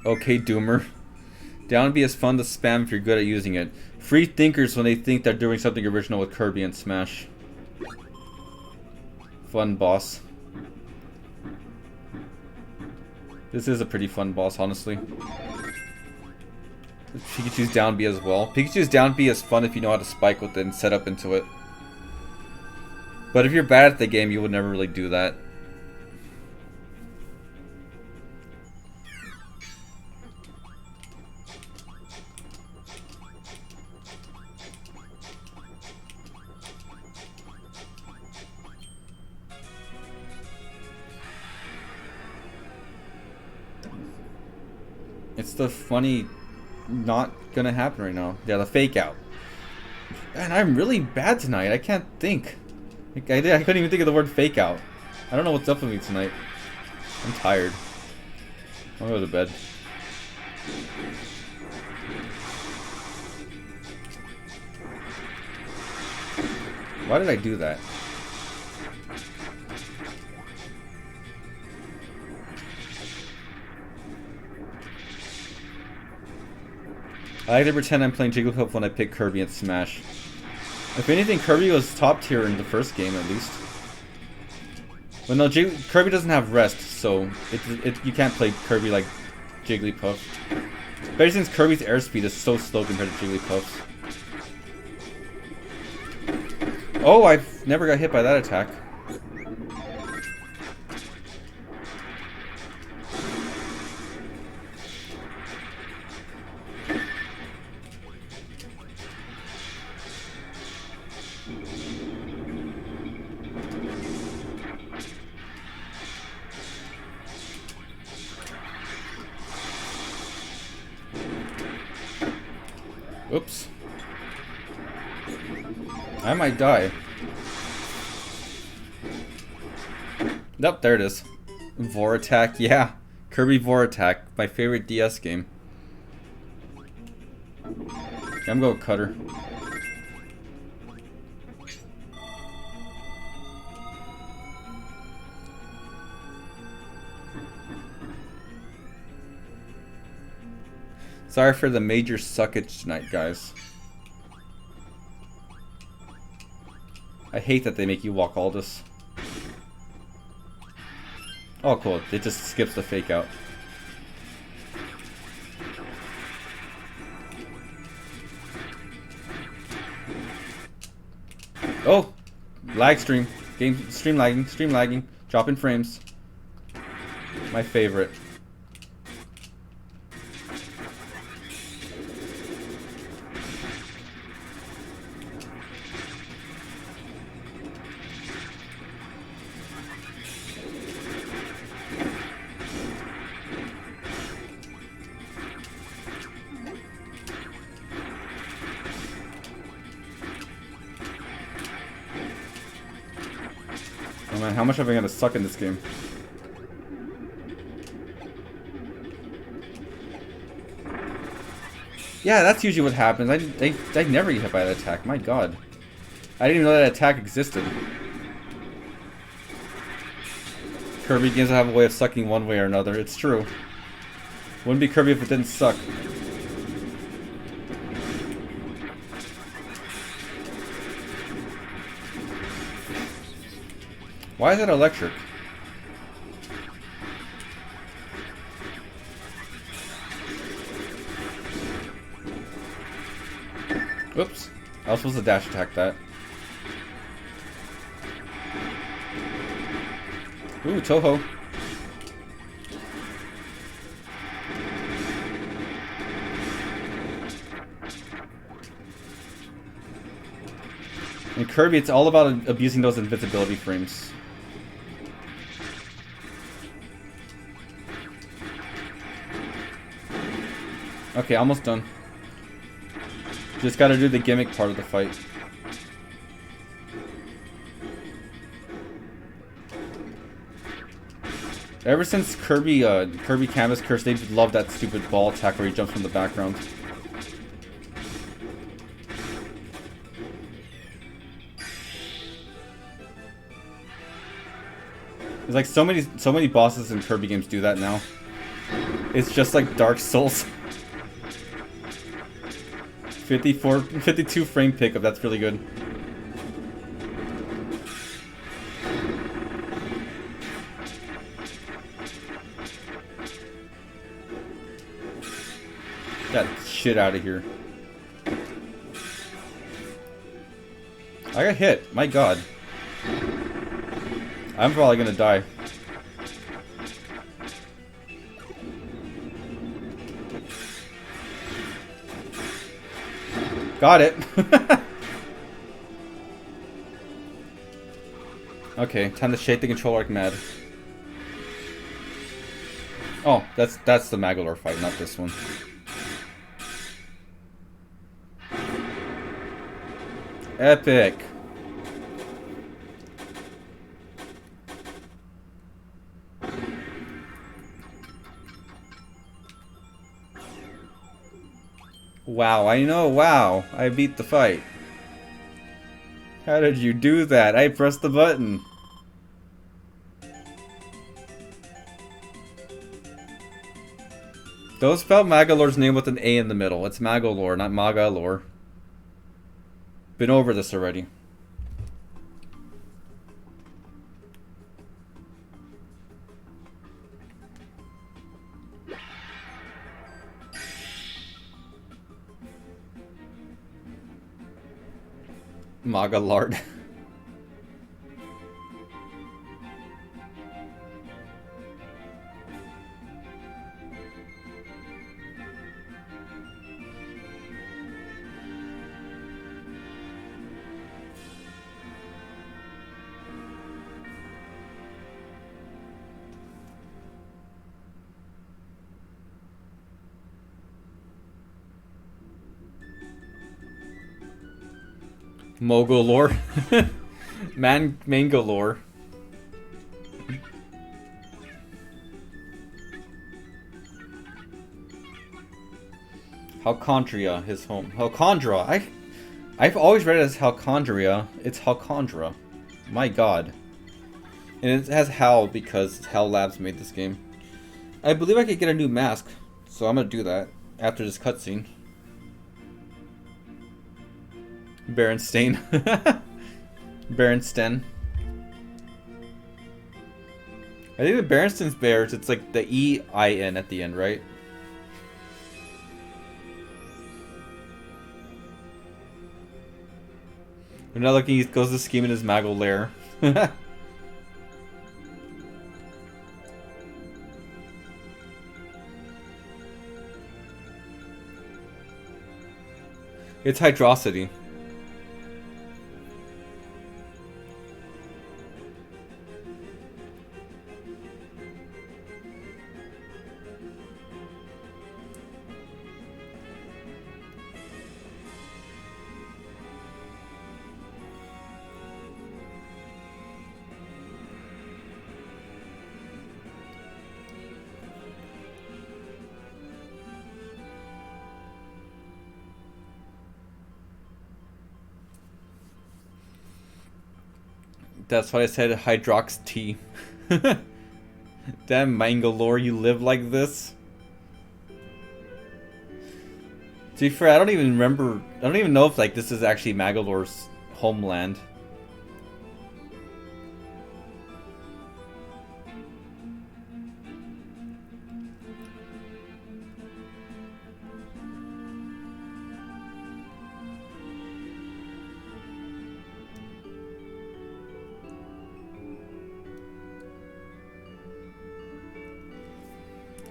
Okay, doomer. Down B is fun to spam if you're good at using it. Free thinkers when they think they're doing something original with Kirby and Smash. Fun boss. This is a pretty fun boss, honestly. Pikachu's down B as well. Pikachu's down B is fun if you know how to spike with it and set up into it. But if you're bad at the game, you would never really do that. It's the funny not gonna happen right now. Yeah, the fake out. And I'm really bad tonight. I can't think. I couldn't even think of the word fake out. I don't know what's up with me tonight. I'm tired. I'll go to bed. Why did I do that? I like to pretend I'm playing Jigglypuff when I pick Kirby and Smash. If anything, Kirby was top tier in the first game at least. But no, Kirby doesn't have rest, so you can't play Kirby like Jigglypuff. Especially since Kirby's airspeed is so slow compared to Jigglypuff's. Oh, I've never got hit by that attack. Oops. I might die. Nope, there it is. Vor Attack, yeah. Kirby Vor Attack, my favorite DS game. Okay, I'm going Cutter. Sorry for the major suckage tonight, guys. I hate that they make you walk all this. Oh, cool. It just skips the fake out. Oh! Lag stream. Stream lagging. Dropping frames. My favorite. Oh man, how much am I gonna suck in this game? Yeah, that's usually what happens. I never get hit by that attack. My god. I didn't even know that attack existed. Kirby games have a way of sucking one way or another. It's true. Wouldn't be Kirby if it didn't suck. Why is it electric? Oops. I was supposed to dash attack that. Ooh, Toho. In Kirby, it's all about abusing those invisibility frames. Okay, almost done. Just gotta do the gimmick part of the fight. Ever since Kirby Canvas Curse, they've loved that stupid ball attack where he jumps from the background. There's like so many bosses in Kirby games do that now. It's just like Dark Souls. 52 frame pickup, that's really good. Get that shit out of here. I got hit, my god. I'm probably gonna die. Got it. Okay, time to shake the controller like mad. Oh, that's the Magolor fight, not this one. Epic. Wow, I know, wow. I beat the fight. How did you do that? I pressed the button. Don't spell Magolor's name with an A in the middle. It's Magolor, not Magalor. Been over this already. Magalard. Mogolor. Mangalore. Halcondria, his home. Halcondra. I've always read it as Halcondria. It's Halcondra. My god. And it has Hal because Hal Labs made this game. I believe I could get a new mask, so I'm gonna do that after this cutscene. Berenstain. Berenstain. I think the Berenstain's bears, it's like the E-I-N at the end, right? We're not looking, he goes to scheme in his Maggle lair. It's Hydrosity. That's why I said Hydrox T. Damn Mangalore, you live like this? To be fair, I don't even remember. I don't even know if like this is actually Magalore's homeland.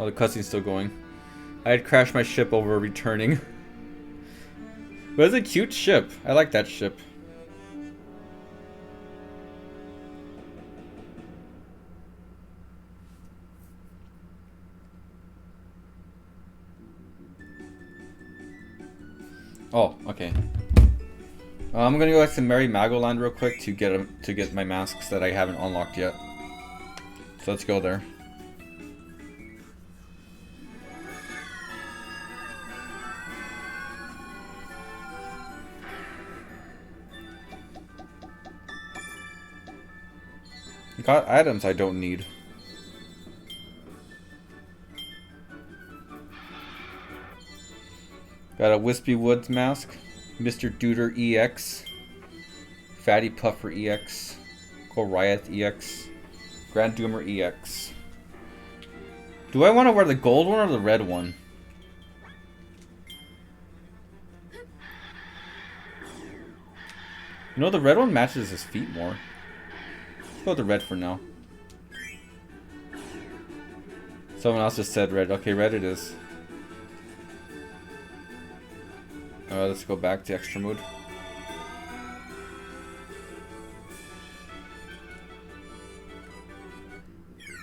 Oh, the cutscene's still going. I had crashed my ship over returning. But it's a cute ship. I like that ship. Oh, okay. I'm gonna go back to Merry Magoland real quick to get my masks that I haven't unlocked yet. So let's go there. Got items I don't need. Got a Wispy Woods mask, Mr. Duder EX, Fatty Puffer EX, Goliath EX, Grand Doomer EX. Do I want to wear the gold one or the red one? You know, the red one matches his feet more. Let's go with the red for now. Someone else just said red. Okay, red it is. Let's go back to extra mode.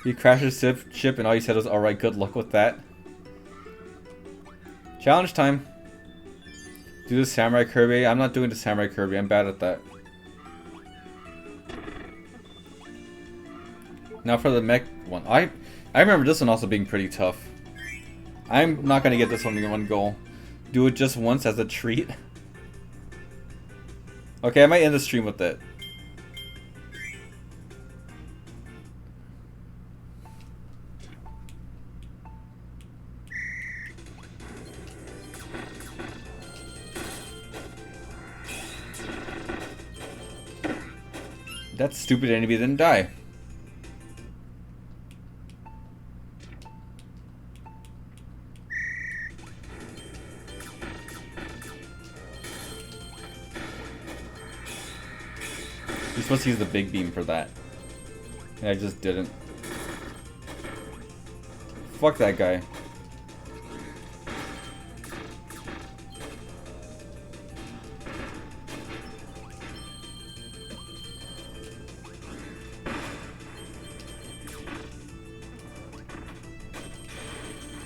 He crashed his ship and all he said was, alright, good luck with that. Challenge time. Do the Samurai Kirby. I'm not doing the Samurai Kirby. I'm bad at that. Now for the mech one. I remember this one also being pretty tough. I'm not gonna get this one in one go. Do it just once as a treat. Okay, I might end the stream with it. That stupid enemy didn't die. You're supposed to use the big beam for that. And I just didn't. Fuck that guy.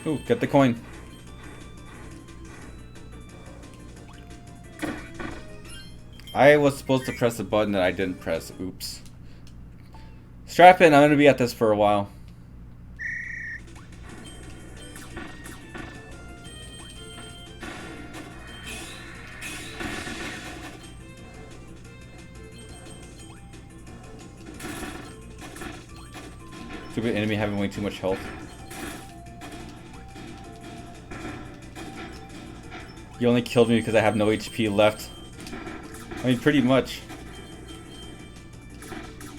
Ooh, get the coin. I was supposed to press the button that I didn't press. Oops. Strap in, I'm gonna be at this for a while. Stupid enemy having way too much health. You only killed me because I have no HP left. I mean, pretty much.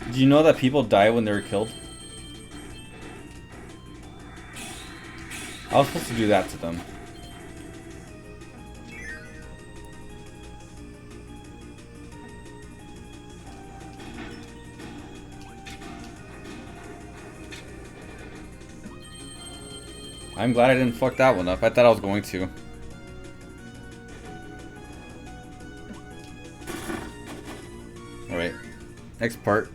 Did you know that people die when they're killed? I was supposed to do that to them. I'm glad I didn't fuck that one up. I thought I was going to. Alright. Next part.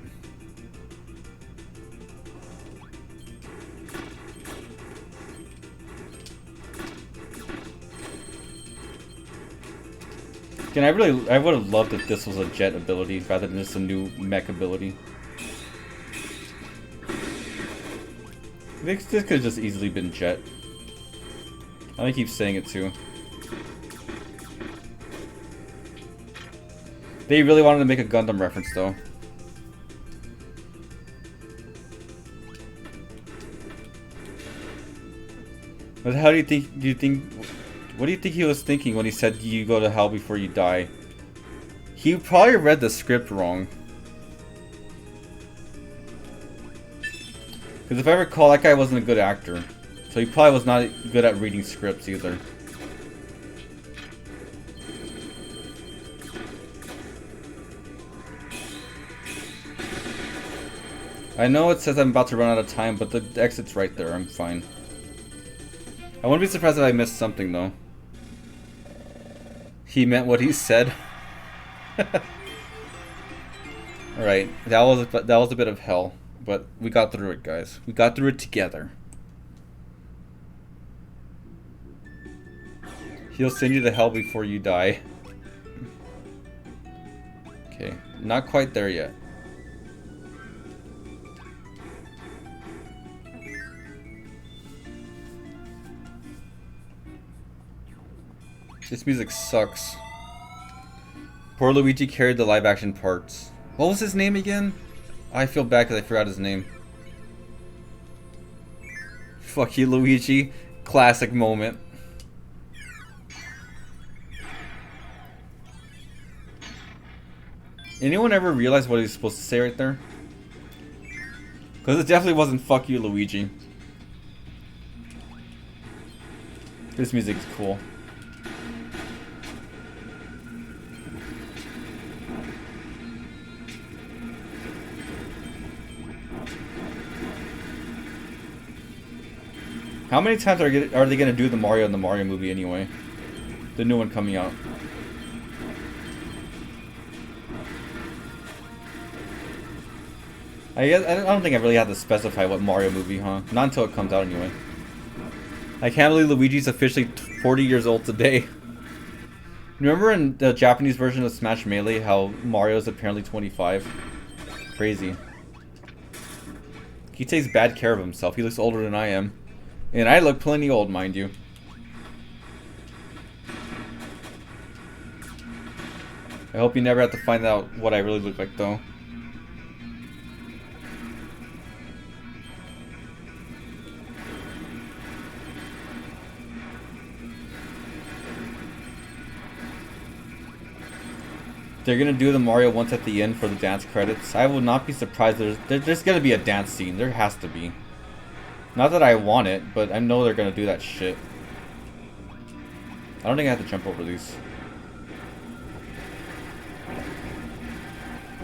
Again, I would have loved if this was a jet ability rather than just a new mech ability. This could have just easily been jet. I'm gonna keep saying it too. They really wanted to make a Gundam reference though. But how do you think, what do you think he was thinking when he said you go to hell before you die? He probably read the script wrong. Because if I recall, that guy wasn't a good actor. So he probably was not good at reading scripts either. I know it says I'm about to run out of time, but the exit's right there. I'm fine. I wouldn't be surprised if I missed something, though. He meant what he said. Alright, that was a bit of hell, but we got through it, guys. We got through it together. He'll send you to hell before you die. Okay, not quite there yet. This music sucks. Poor Luigi carried the live action parts. What was his name again? I feel bad because I forgot his name. Fuck you, Luigi. Classic moment. Anyone ever realize what he was supposed to say right there? Because it definitely wasn't fuck you, Luigi. This music is cool. How many times are they going to do the Mario in the Mario movie anyway? The new one coming out. I don't think I really have to specify what Mario movie, huh? Not until it comes out anyway. I can't believe Luigi's officially 40 years old today. Remember in the Japanese version of Smash Melee how Mario's apparently 25? Crazy. He takes bad care of himself. He looks older than I am. And I look plenty old, mind you. I hope you never have to find out what I really look like, though. They're gonna do the Mario once at the end for the dance credits. I will not be surprised. There's gonna be a dance scene. There has to be. Not that I want it, but I know they're gonna do that shit. I don't think I have to jump over these.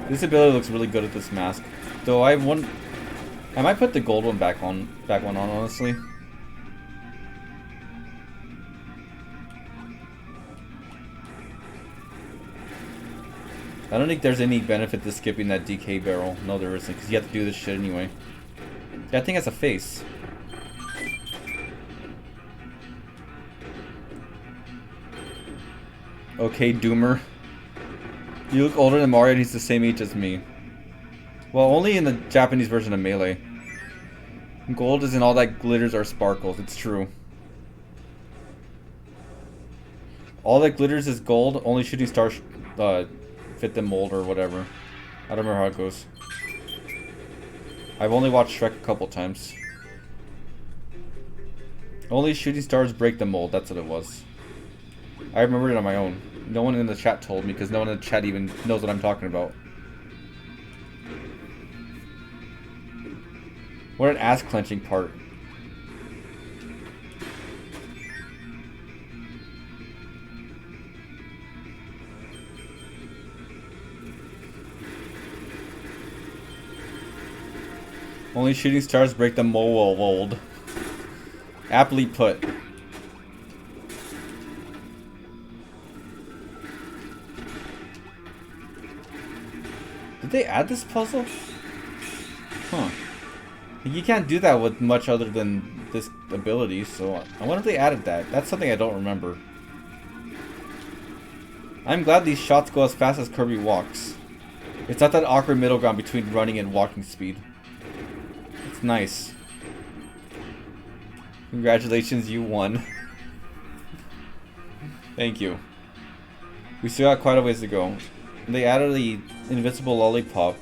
This ability looks really good at this mask. Though I might put the gold one back on honestly. I don't think there's any benefit to skipping that DK barrel. No, there isn't, because you have to do this shit anyway. That thing has a face. Okay, Doomer. You look older than Mario and he's the same age as me. Well, only in the Japanese version of Melee. Gold isn't all that glitters or sparkles, it's true. All that glitters is gold, only shooting stars fit the mold or whatever. I don't remember how it goes. I've only watched Shrek a couple times. Only shooting stars break the mold, that's what it was. I remembered it on my own. No one in the chat told me, because no one in the chat even knows what I'm talking about. What an ass-clenching part. Only shooting stars break the mold. Aptly put. Did they add this puzzle? Huh. You can't do that with much other than this ability, so I wonder if they added that. That's something I don't remember. I'm glad these shots go as fast as Kirby walks. It's not that awkward middle ground between running and walking speed. It's nice. Congratulations, you won. Thank you. We still got quite a ways to go. They added the invincible lollipop,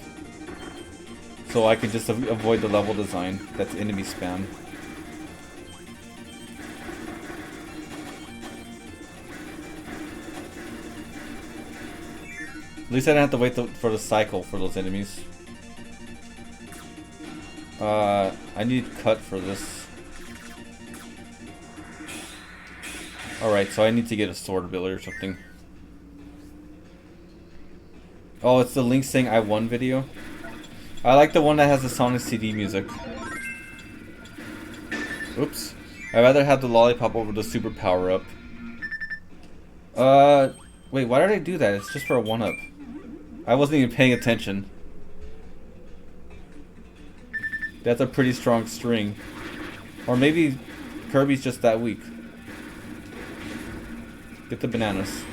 so I can just avoid the level design. That's enemy spam. At least I didn't have to wait for the cycle for those enemies. I need cut for this. Alright, so I need to get a sword ability or something. Oh, it's the Link saying I won video. I like the one that has the Sonic CD music. Oops. I'd rather have the lollipop over the super power up. Wait, why did I do that? It's just for a 1-up. I wasn't even paying attention. That's a pretty strong string. Or maybe Kirby's just that weak. Get the bananas.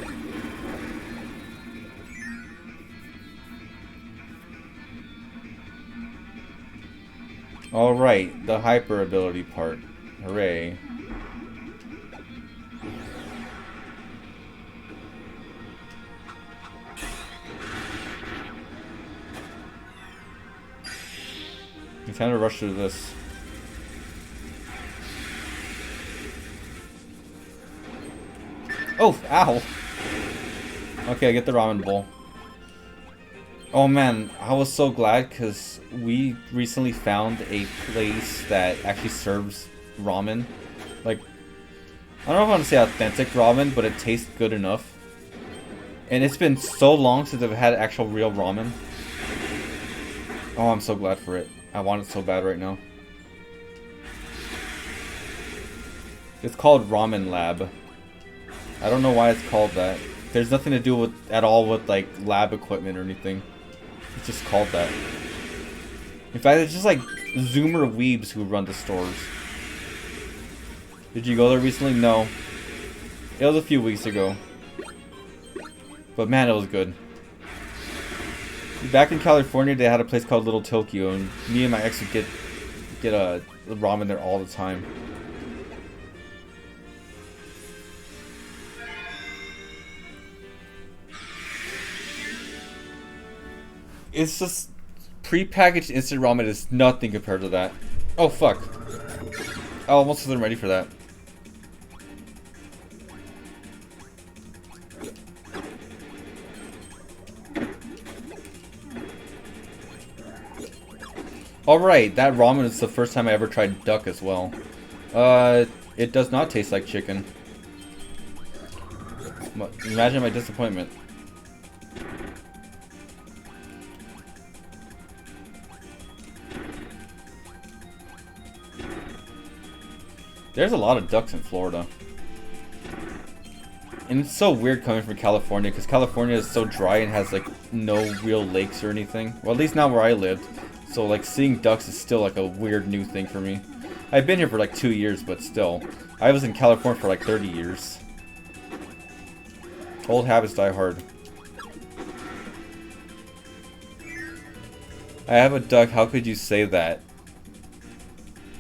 Alright, the hyper ability part. Hooray. It's time to rush through this. Oh, ow! Okay, I get the ramen bowl. Oh man, I was so glad because we recently found a place that actually serves ramen. Like, I don't know if I want to say authentic ramen, but it tastes good enough. And it's been so long since I've had actual real ramen. Oh, I'm so glad for it. I want it so bad right now. It's called Ramen Lab. I don't know why it's called that. There's nothing to do with at all with like lab equipment or anything. It's just called that. In fact, it's just like Zoomer weebs who run the stores. Did you go there recently? No. It was a few weeks ago. But man, it was good. Back in California, they had a place called Little Tokyo, and me and my ex would get a ramen there all the time. It's just pre-packaged instant ramen is nothing compared to that. Oh fuck! I almost wasn't ready for that. Alright, that ramen is the first time I ever tried duck as well. It does not taste like chicken. Imagine my disappointment. There's a lot of ducks in Florida. And it's so weird coming from California, because California is so dry and has like no real lakes or anything. Well, at least not where I lived. So like seeing ducks is still like a weird new thing for me. I've been here for like 2 years, but still. I was in California for like 30 years. Old habits die hard. I have a duck, how could you say that?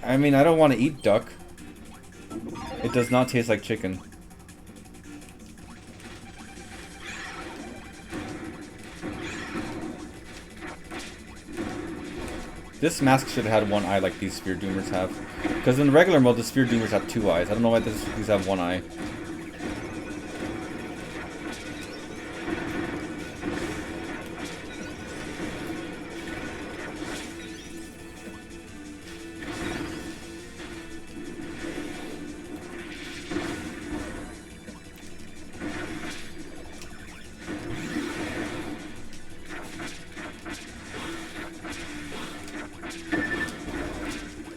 I mean, I don't want to eat duck. It does not taste like chicken. This mask should have had one eye like these Sphere Doomers have. Because in regular mode, the Sphere Doomers have 2 eyes. I don't know why these have 1 eye.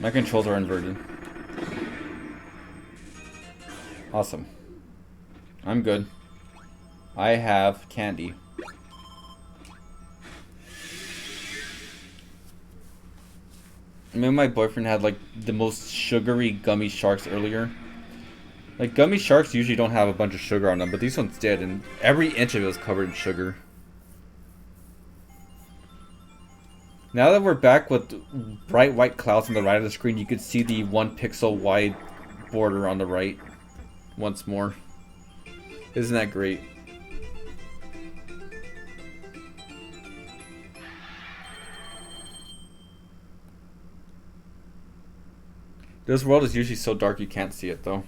My controls are inverted. Awesome. I'm good. I have candy. Me and my boyfriend had like the most sugary gummy sharks earlier. Like gummy sharks usually don't have a bunch of sugar on them, but these ones did, and every inch of it was covered in sugar. Now that we're back with bright white clouds on the right of the screen, you can see the 1 pixel wide border on the right once more. Isn't that great? This world is usually so dark you can't see it though.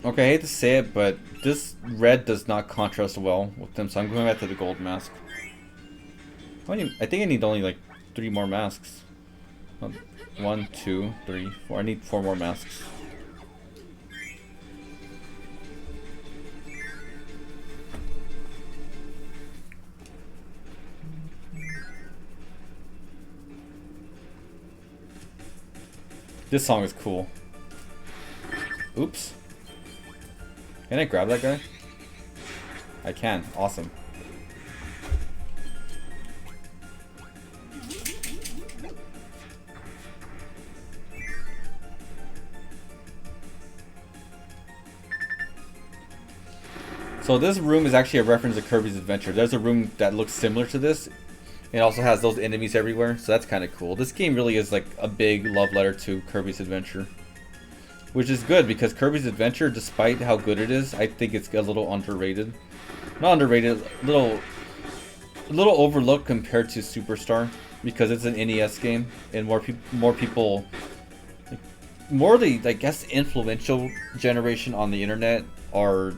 Okay, I hate to say it, but this red does not contrast well with them, so I'm going back to the gold mask. I think I need only like 3 more masks. 1, 2, 3, 4. I need 4 more masks. This song is cool. Oops. Can I grab that guy? I can. Awesome. So this room is actually a reference to Kirby's Adventure. There's a room that looks similar to this. It also has those enemies everywhere, so that's kind of cool. This game really is like a big love letter to Kirby's Adventure. Which is good, because Kirby's Adventure, despite how good it is, I think it's a little underrated. Not underrated, a little overlooked compared to Superstar, because it's an NES game, and more people, more of the, I guess, influential generation on the internet are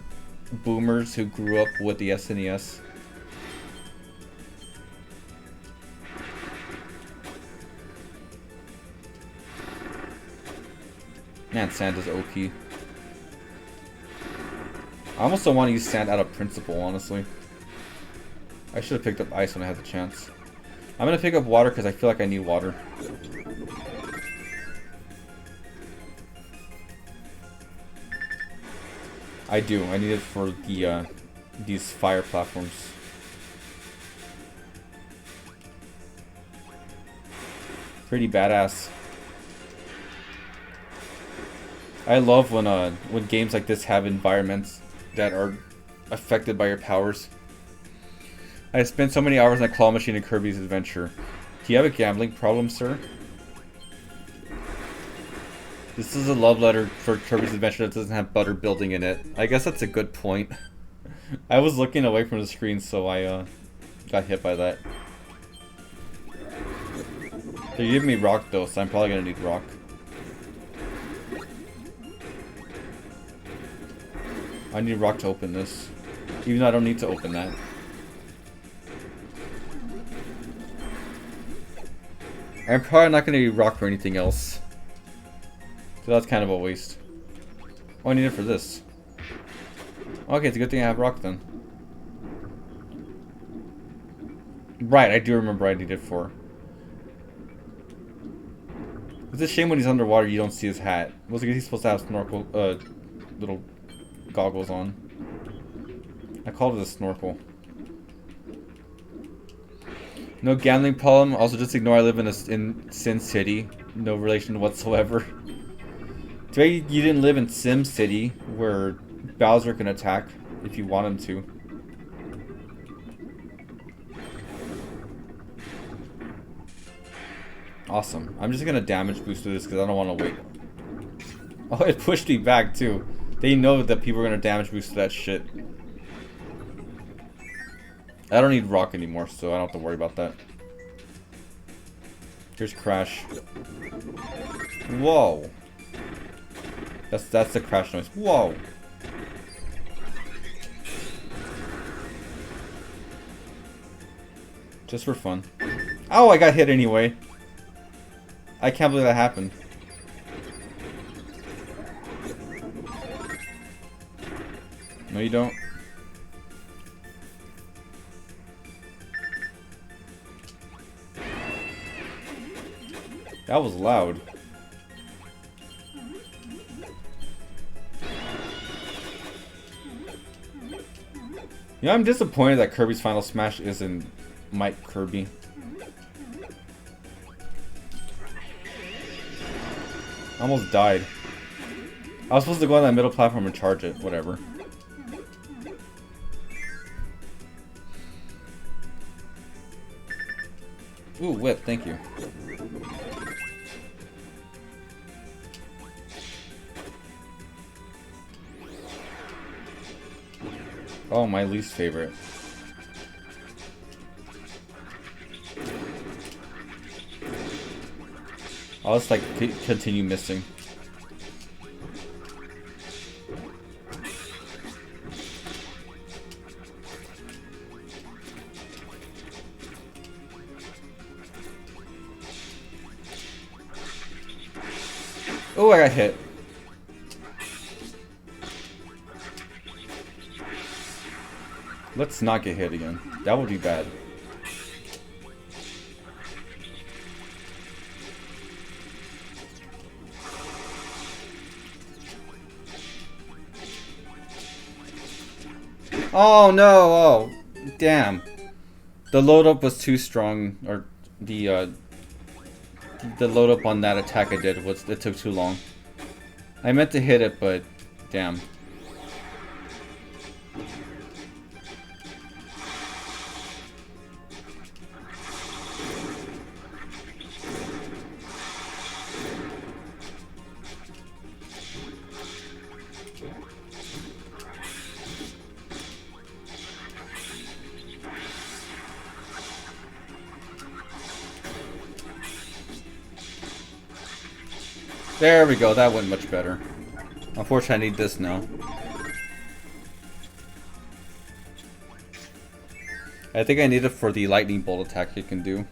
boomers who grew up with the SNES. Man, sand is OP. I almost don't want to use sand out of principle, honestly. I should have picked up ice when I had the chance. I'm going to pick up water because I feel like I need water. I do. I need it for the these fire platforms. pretty badass. I love when games like this have environments that are affected by your powers. I spent so many hours on a claw machine in Kirby's Adventure. Do you have a gambling problem, sir? This is a love letter for Kirby's Adventure that doesn't have butter building in it. I guess that's a good point. I was looking away from the screen, so I got hit by that. They gave me rock though, so I'm probably gonna need rock. I need rock to open this. Even though I don't need to open that. I'm probably not gonna need rock for anything else. So that's kind of a waste. Oh, I need it for this. Okay, it's a good thing I have rock then. Right, I do remember I need it for. It's a shame when he's underwater you don't see his hat. Was it he's supposed to have snorkel, little goggles on? I called it a snorkel. No gambling problem. Also, just ignore I live in Sin City. No relation whatsoever. Today you didn't live in Sim City, where Bowser can attack if you want him to. Awesome. I'm just gonna damage boost this because I don't want to wait. Oh, it pushed me back too. They know that people are gonna damage boost that shit. I don't need rock anymore, so I don't have to worry about that. Here's Crash. Whoa. That's the crash noise. Whoa. Just for fun. Oh, I got hit anyway. I can't believe that happened. No, you don't. That was loud. You know, I'm disappointed that Kirby's Final Smash isn't Mike Kirby. I almost died. I was supposed to go on that middle platform and charge it. Whatever. Ooh, whip. Thank you. Oh, my least favorite. I'll just like continue missing. Oh, I got hit. Let's not get hit again. That would be bad. Oh no! Oh, damn. The load up was too strong, or the load up on that attack I did was it took too long. I meant to hit it, but damn. There we go, that went much better. Unfortunately, I need this now. I think I need it for the lightning bolt attack you can do.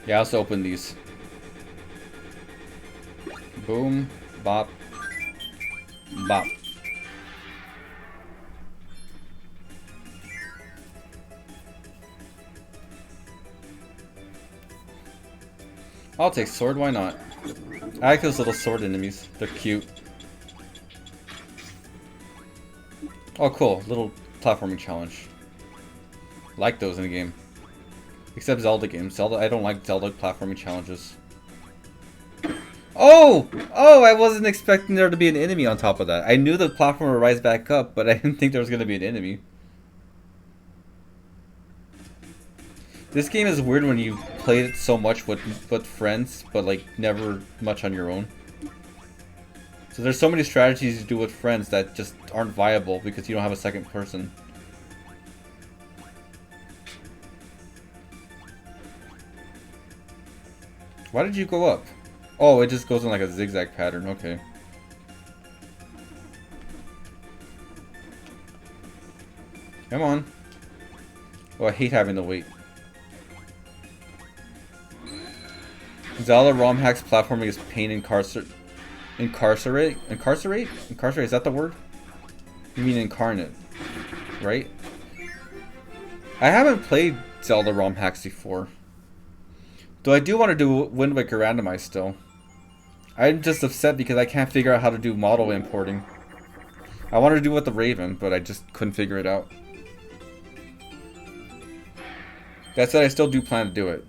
Yeah, let's open these. Boom, bop, bop. I'll take sword, why not? I like those little sword enemies. They're cute. Oh, cool. Little platforming challenge. Like those in the game. Except Zelda games. Zelda, I don't like Zelda platforming challenges. Oh! Oh, I wasn't expecting there to be an enemy on top of that. I knew the platform would rise back up, but I didn't think there was going to be an enemy. This game is weird when you play it so much with friends, but like never much on your own. So there's so many strategies you do with friends that just aren't viable because you don't have a second person. Why did you go up? Oh, it just goes in like a zigzag pattern. Okay. Come on. Oh, I hate having to wait. Zelda ROM hacks platforming is pain incarcerate? Incarcerate, is that the word? You mean incarnate, right? I haven't played Zelda ROM hacks before. Though I do want to do Wind Waker randomized still. I'm just upset because I can't figure out how to do model importing. I wanted to do it with the Raven, but I just couldn't figure it out. That said, I still do plan to do it.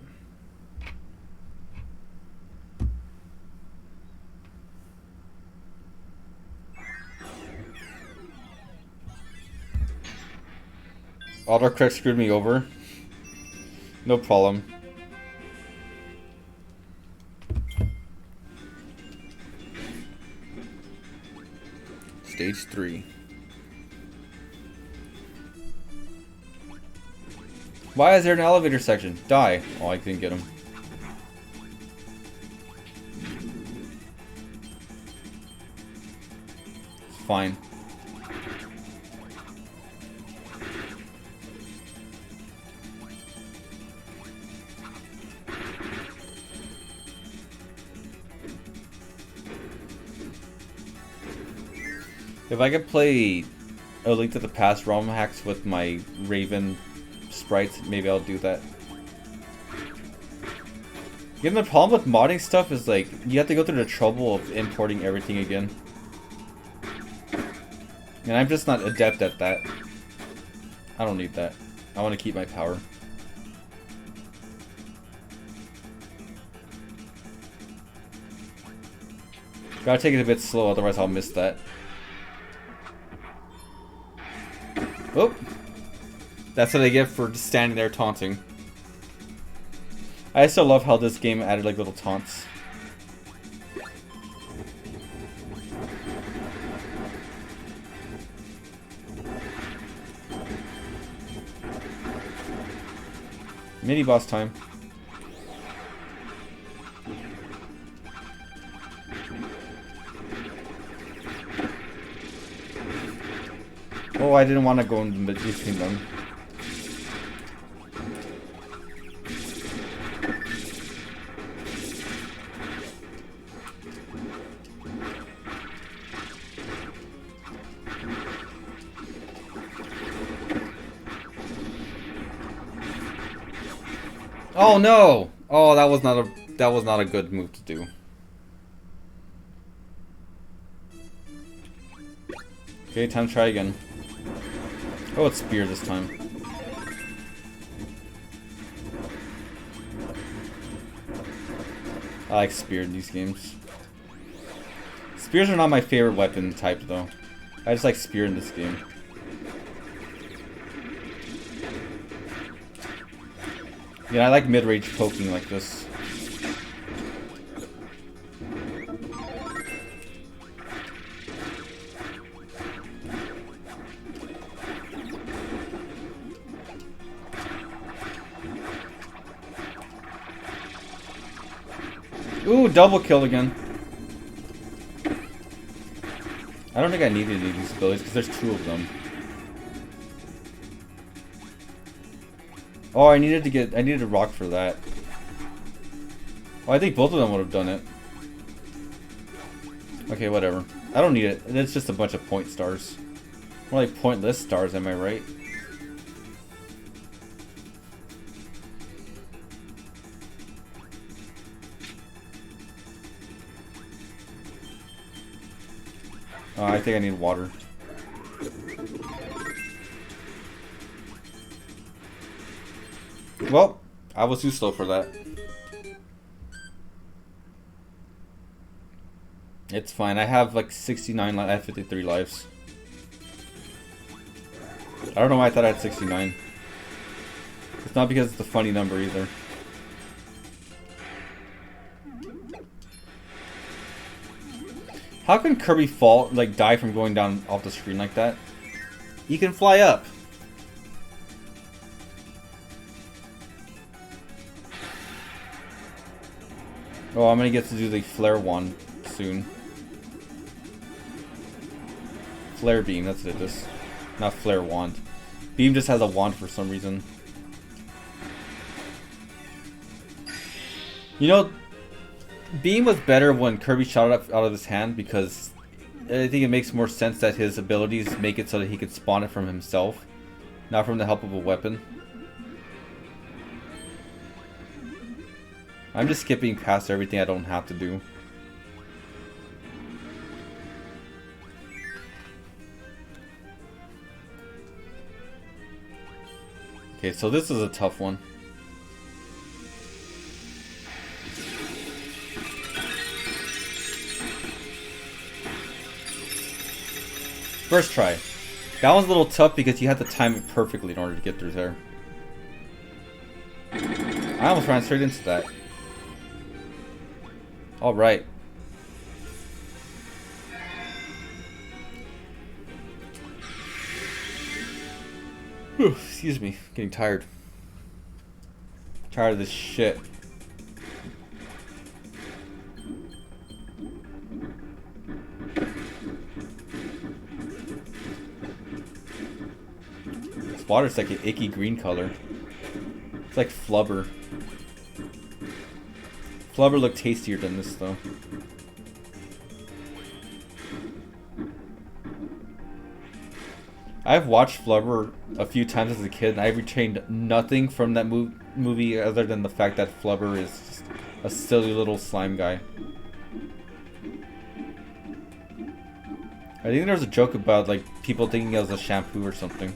Autocorrect screwed me over. No problem. Stage 3. Why is there an elevator section? Die. Oh, I didn't get him. Fine. If I could play A Link to the Past ROM hacks with my Raven sprites, maybe I'll do that. Again, the problem with modding stuff is like, you have to go through the trouble of importing everything again. And I'm just not adept at that. I don't need that. I want to keep my power. Gotta take it a bit slow, otherwise I'll miss that. Oh! That's what I get for just standing there taunting. I still love how this game added like little taunts. Mini boss time. Oh, I didn't want to go in between them. Oh no! Oh, that was not a good move to do. Okay, time to try again. Oh, it's spear this time. I like spear in these games. Spears are not my favorite weapon type though. I just like spear in this game. Yeah, I like mid-range poking like this. Ooh, double kill again. I don't think I needed any of these abilities because there's two of them. Oh, I needed a rock for that. Oh, I think both of them would have done it. Okay, whatever. I don't need it. It's just a bunch of point stars. More like pointless stars, am I right? I think I need water. Well, I was too slow for that. It's fine. I have like 69 lives. I have 53 lives. I don't know why I thought I had 69. It's not because it's a funny number either. How can Kirby fall, like die from going down off the screen like that? He can fly up. Oh, I'm gonna get to do the flare wand soon. Flare beam, that's it. This, not flare wand. Beam just has a wand for some reason. You know, Beam was better when Kirby shot it out of his hand because I think it makes more sense that his abilities make it so that he could spawn it from himself, not from the help of a weapon. I'm just skipping past everything I don't have to do. Okay, so this is a tough one. First try. That one's a little tough because you had to time it perfectly in order to get through there. I almost ran straight into that. Alright. Excuse me, getting tired. Tired of this shit. This water's like an icky green color. It's like flubber. Flubber looked tastier than this though. I've watched Flubber a few times as a kid, and I've retained nothing from that movie other than the fact that Flubber is just a silly little slime guy. I think there was a joke about like people thinking it was a shampoo or something.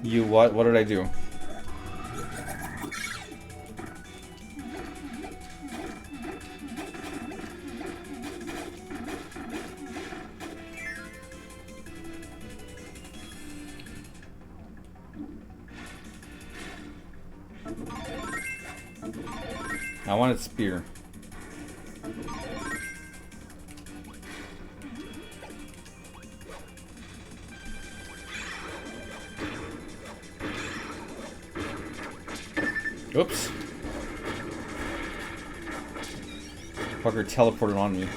You what? What did I do? I wanted spear. Oops. Fucker teleported on me.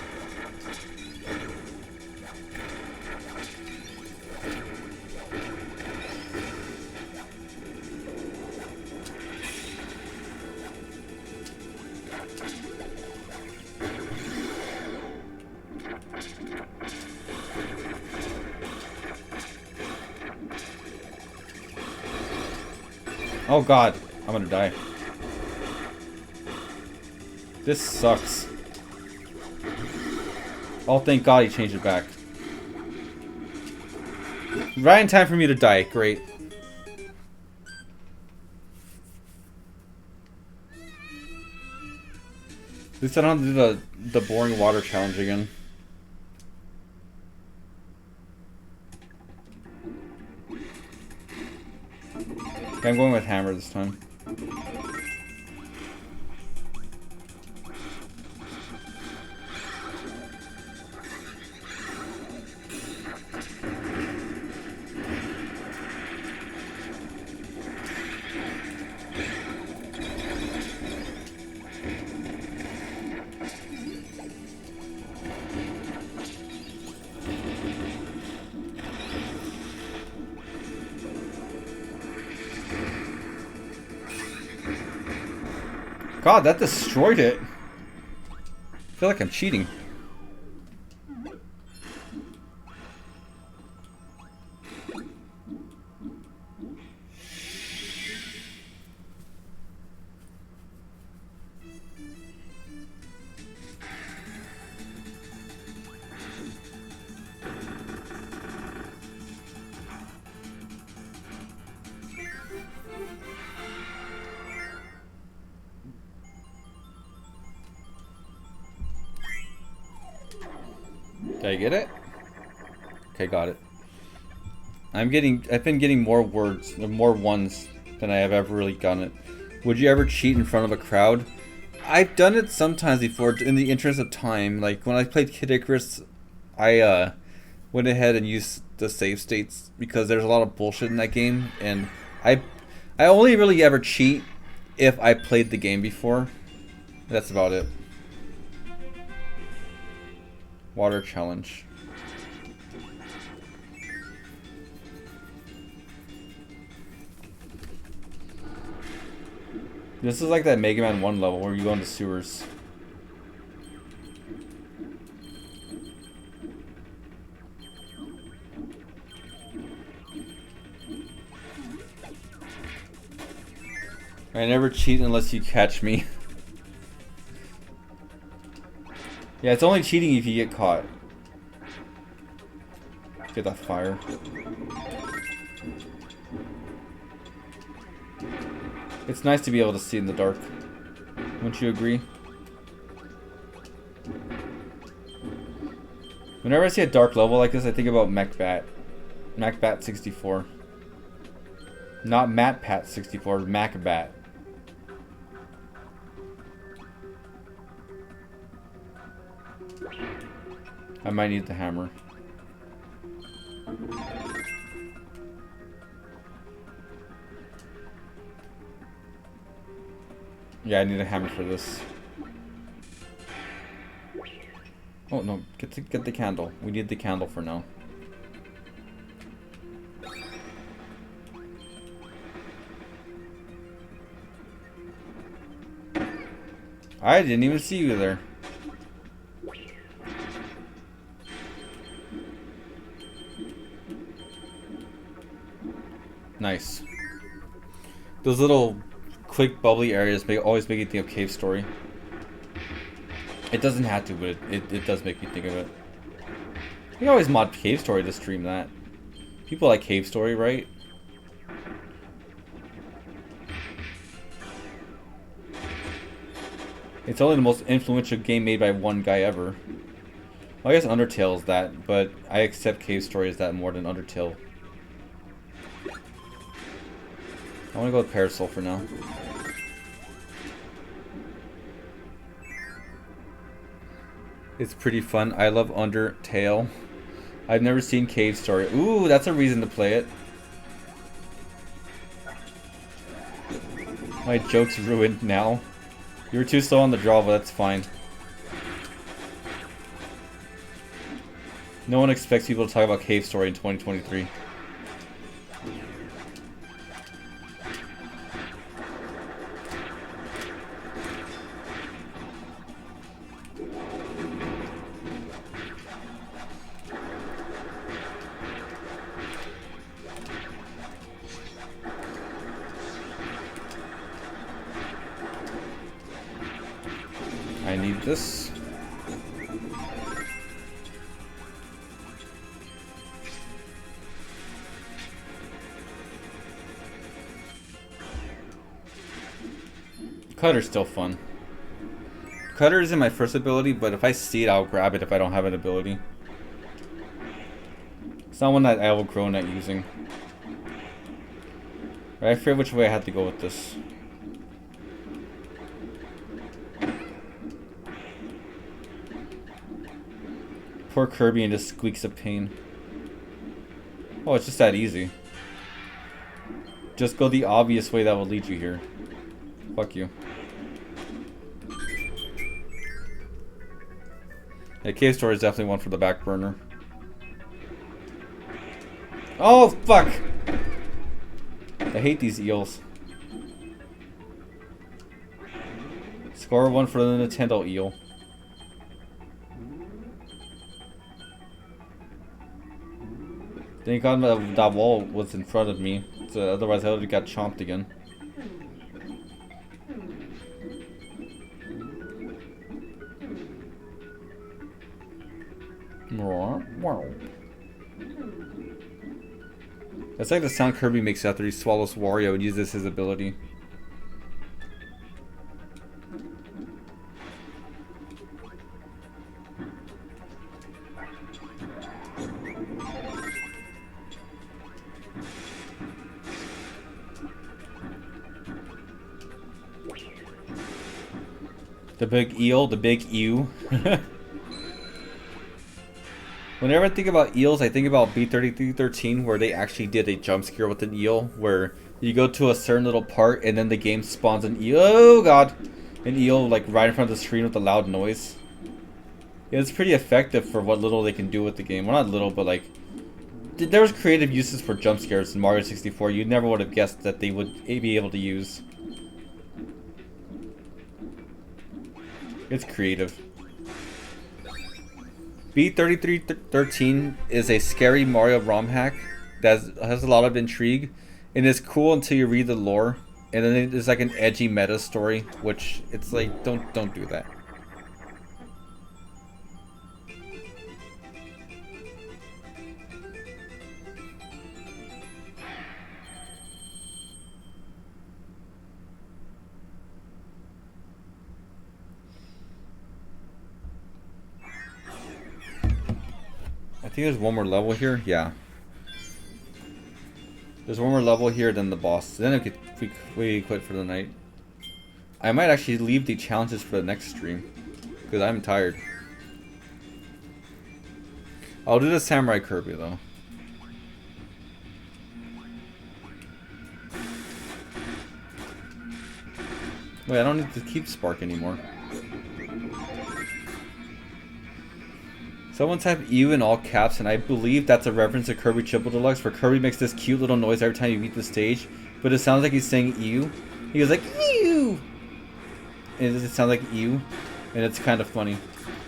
Oh god, I'm gonna die. This sucks. Oh, thank god he changed it back. Right in time for me to die, great. At least I don't have to do the boring water challenge again. Okay, I'm going with hammer this time. God, that destroyed it. I feel like I'm cheating. Did I get it? Okay, got it. I've been getting more words, more ones than I have ever really gotten it. Would you ever cheat in front of a crowd? I've done it sometimes before in the interest of time. Like when I played Kid Icarus, I went ahead and used the save states because there's a lot of bullshit in that game, and I only really ever cheat if I played the game before. That's about it. Water challenge. This is like that Mega Man 1 level where you go into sewers. I never cheat unless you catch me. Yeah, it's only cheating if you get caught. Get that fire. It's nice to be able to see in the dark. Wouldn't you agree? Whenever I see a dark level like this, I think about MacBat. MacBat 64. Not MatPat 64, MacBat. I might need the hammer. Yeah, I need a hammer for this. Oh no, get the candle. We need the candle for now. I didn't even see you there. Nice. Those little quick bubbly areas always make you think of Cave Story. It doesn't have to, but it does make me think of it. You can always mod Cave Story to stream that. People like Cave Story, right? It's only the most influential game made by one guy ever. Well, I guess Undertale is that, but I accept Cave Story as that more than Undertale. I want to go with Parasol for now. It's pretty fun. I love Undertale. I've never seen Cave Story. Ooh, that's a reason to play it. My joke's ruined now. You were too slow on the draw, but that's fine. No one expects people to talk about Cave Story in 2023. I need this. Cutter's still fun. Cutter isn't my first ability, but if I see it, I'll grab it if I don't have an ability. It's not one that I will grow at using. I forget which way I had to go with this. Poor Kirby and just squeaks of pain. Oh, it's just that easy. Just go the obvious way that will lead you here. Fuck you. Yeah, Cave Story is definitely one for the back burner. Oh, fuck! I hate these eels. Score one for the Nintendo eel. Thank God that wall was in front of me, so otherwise I would have got chomped again. Wow. That's like the sound Kirby makes after he swallows Wario and uses his ability. The big eel, the big ew. Whenever I think about eels, I think about B3313, where they actually did a jump scare with an eel, where you go to a certain little part and then the game spawns an eel. Oh god! An eel like right in front of the screen with a loud noise. Yeah, it's pretty effective for what little they can do with the game. Well, not little, but like there was creative uses for jump scares in Mario 64. You never would have guessed that they would be able to use. It's creative. B3313 is a scary Mario ROM hack that has a lot of intrigue, and it's cool until you read the lore, and then there's like an edgy meta story, which it's like don't do that. I think there's one more level here. Yeah. There's one more level here than the boss. Then we quit for the night. I might actually leave the challenges for the next stream, because I'm tired. I'll do the Samurai Kirby though. Wait, I don't need to keep Spark anymore. Someone type "ew" in all caps, and I believe that's a reference to Kirby Triple Deluxe, where Kirby makes this cute little noise every time you beat the stage, but it sounds like he's saying "ew." He goes like "ew," and it sounds like "ew," and it's kind of funny.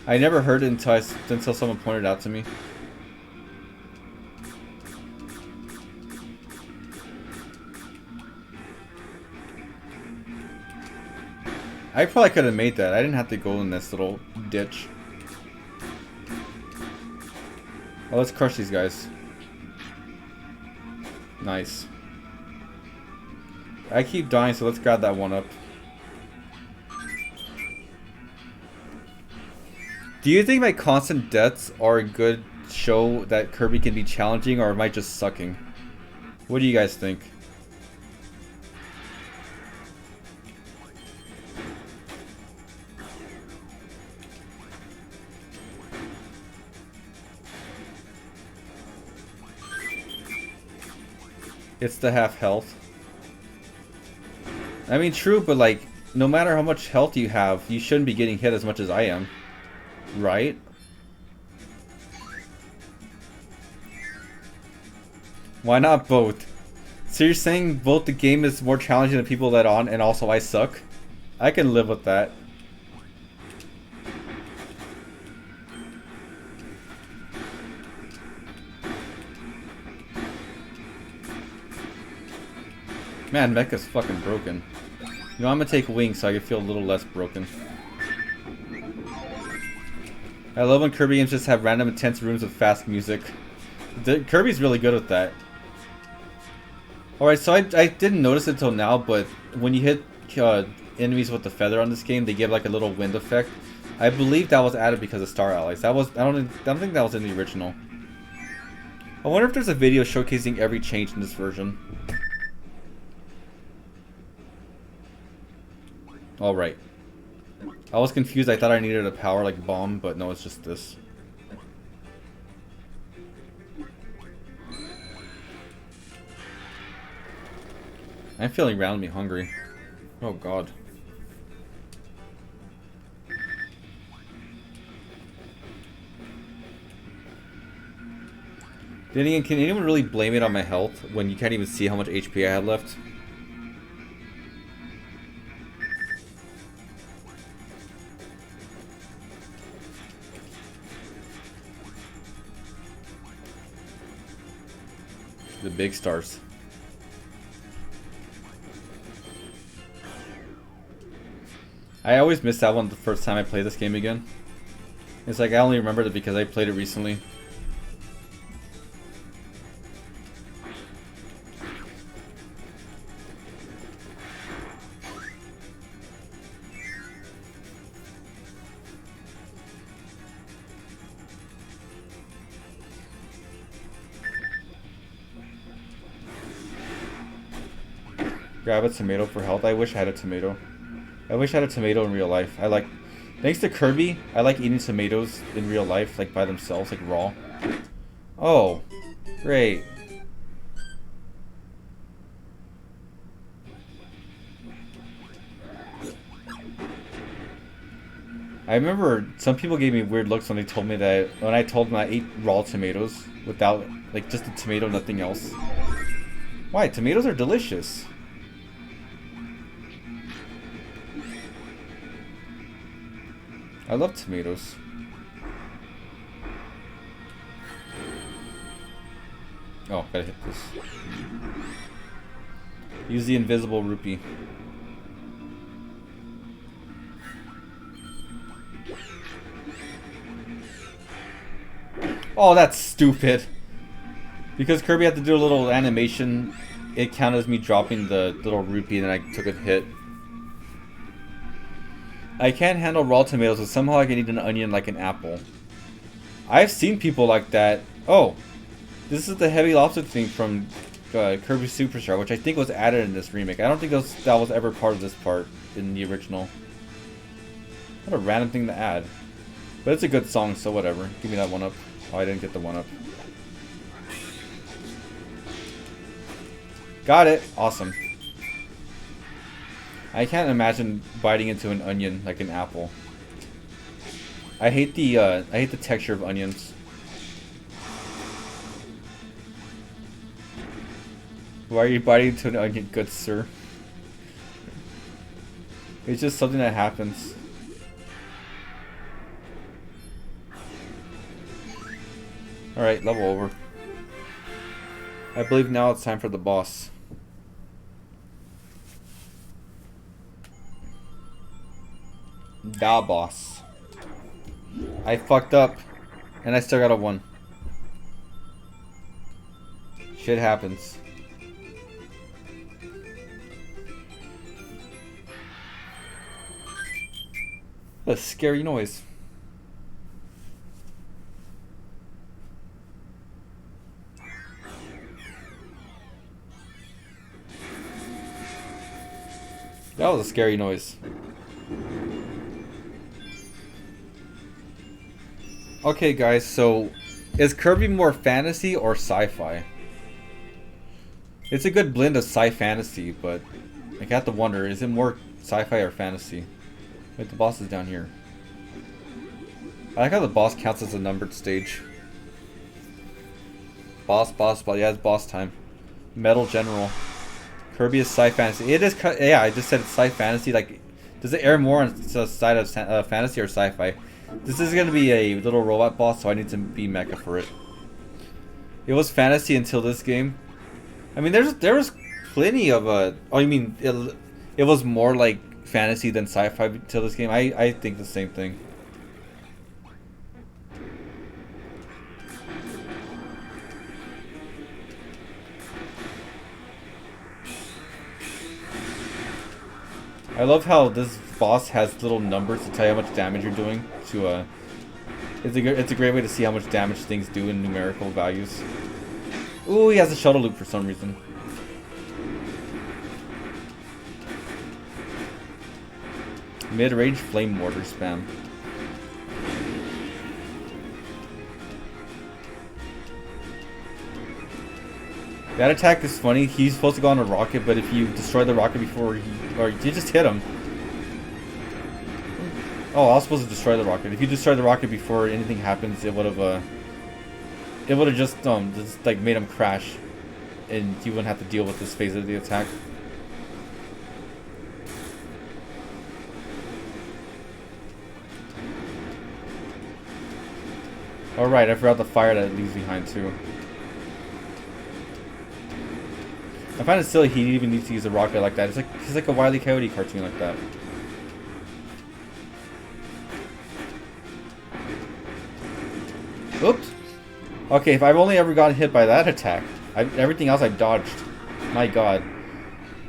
I never heard it until someone pointed it out to me. I probably could have made that. I didn't have to go in this little ditch. Oh, let's crush these guys. Nice. I keep dying, so let's grab that one up. Do you think my constant deaths are a good show that Kirby can be challenging, or am I just sucking? What do you guys think? It's the half health. I mean, true, but like, no matter how much health you have, you shouldn't be getting hit as much as I am. Right? Why not both? So you're saying both the game is more challenging than people let on, and also I suck? I can live with that. Man, Mecha's fucking broken. You know, I'm gonna take wings so I can feel a little less broken. I love when Kirby games just have random intense rooms with fast music. Kirby's really good with that. Alright, so I didn't notice it until now, but when you hit enemies with the feather on this game, they give like a little wind effect. I believe that was added because of Star Allies. I don't think that was in the original. I wonder if there's a video showcasing every change in this version. Alright. I was confused. I thought I needed a power like bomb, but no, it's just this. I'm feeling randomly hungry. Oh god. Then again, can anyone really blame it on my health when you can't even see how much HP I had left? The big stars. I always miss that one the first time I play this game again. It's like I only remembered it because I played it recently. Grab a tomato for health. I wish I had a tomato. I wish I had a tomato in real life. I like Thanks to Kirby, I like eating tomatoes in real life, like by themselves, like raw. Oh, great. I remember some people gave me weird looks when they told me that, when I told them I ate raw tomatoes without, like, just a tomato, nothing else. Why? Tomatoes are delicious. I love tomatoes. Oh, gotta hit this. Use the invisible rupee. Oh, that's stupid. Because Kirby had to do a little animation, it counted as me dropping the little rupee and then I took a hit. I can't handle raw tomatoes, but somehow I can eat an onion like an apple. I've seen people like that. Oh, this is the heavy lobster thing from Kirby Superstar, which I think was added in this remake. I don't think that was ever part of this part in the original. What a random thing to add. But it's a good song, so whatever. Give me that one up. Oh, I didn't get the one up. Got it. Awesome. I can't imagine biting into an onion like an apple. I hate the texture of onions. Why are you biting into an onion, good sir? It's just something that happens. Alright, level over. I believe now it's time for the boss. Da boss. I fucked up. And I still got a 1. Shit happens. What a scary noise. That was a scary noise. Okay guys, so is Kirby more fantasy or sci-fi? It's a good blend of sci-fantasy, but I have to wonder, is it more sci-fi or fantasy? Wait, the boss is down here. I like how the boss counts as a numbered stage. Boss, yeah, it's boss time. Metal General. Kirby is sci-fantasy. It is, yeah, I just said it's sci-fantasy. Like, does it air more on the side of fantasy or sci-fi? This is gonna be a little robot boss, so I need to be mecha for it. It was fantasy until this game. I mean, there was plenty of oh, you mean it was more like fantasy than sci-fi until this game? I think the same thing. I love how this boss has little numbers to tell you how much damage you're doing. It's a great way to see how much damage things do in numerical values. Ooh, he has a shuttle loop for some reason. Mid-range flame mortar spam. That attack is funny. He's supposed to go on a rocket, but if you destroy the rocket before or you just hit him. Oh, I was supposed to destroy the rocket. If you destroy the rocket before anything happens, it would have just like made him crash, and you wouldn't have to deal with this phase of the attack. All right, I forgot the fire that it leaves behind too. I find it silly he even needs to use a rocket like that. It's like he's like a Wile E. Coyote cartoon like that. Oops. Okay, if I've only ever gotten hit by that attack, everything else I've dodged. My God,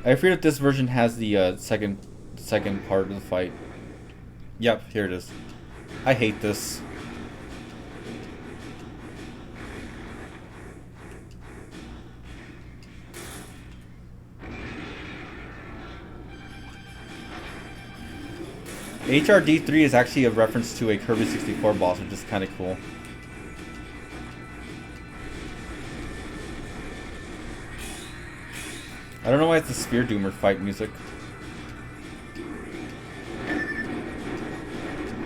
I fear that this version has the second part of the fight. Yep, here it is. I hate this. HRD3 is actually a reference to a Kirby 64 boss, which is kind of cool. I don't know why it's the Sphere Doomer fight music.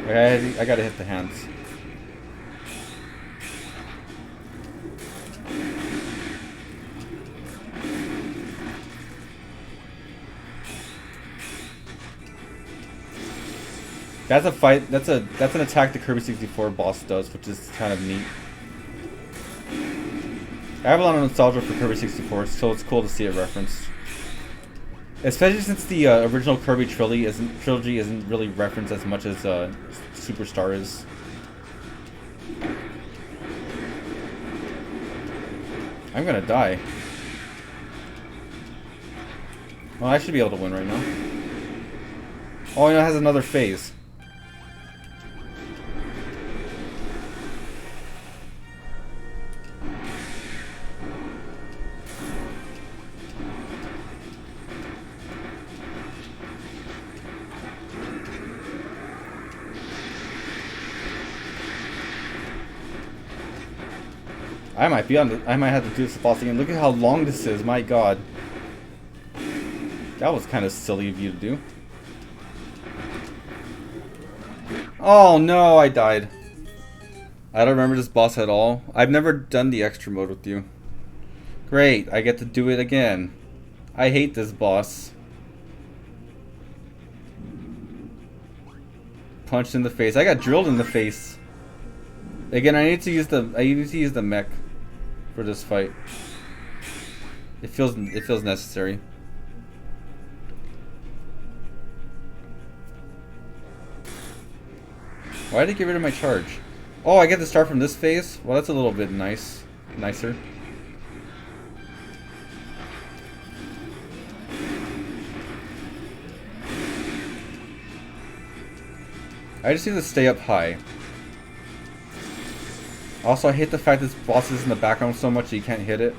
I gotta hit the hands. That's a fight. That's an attack the Kirby 64 boss does, which is kind of neat. I have a lot of nostalgia for Kirby 64, so it's cool to see it referenced. Especially since the original Kirby trilogy isn't really referenced as much as Superstar is. I'm gonna die. Well, I should be able to win right now. Oh, it has another phase. I might have to do this boss again. Look at how long this is, my god. That was kind of silly of you to do. Oh no, I died. I don't remember this boss at all. I've never done the extra mode with you. Great, I get to do it again. I hate this boss. Punched in the face. I got drilled in the face. Again, I need to use the mech for this fight. It feels necessary. Why did I get rid of my charge? Oh, I get to start from this phase? Well, that's a little bit nicer. I just need to stay up high. Also, I hate the fact this boss is in the background so much that you can't hit it.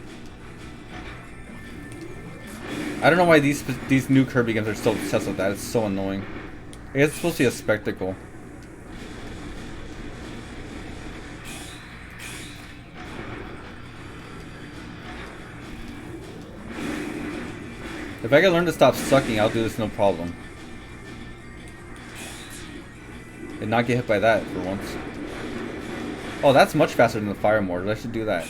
I don't know why these new Kirby games are still obsessed with that. It's so annoying. I guess it's supposed to be a spectacle. If I can learn to stop sucking, I'll do this no problem. And not get hit by that for once. Oh, that's much faster than the fire mortar. I should do that.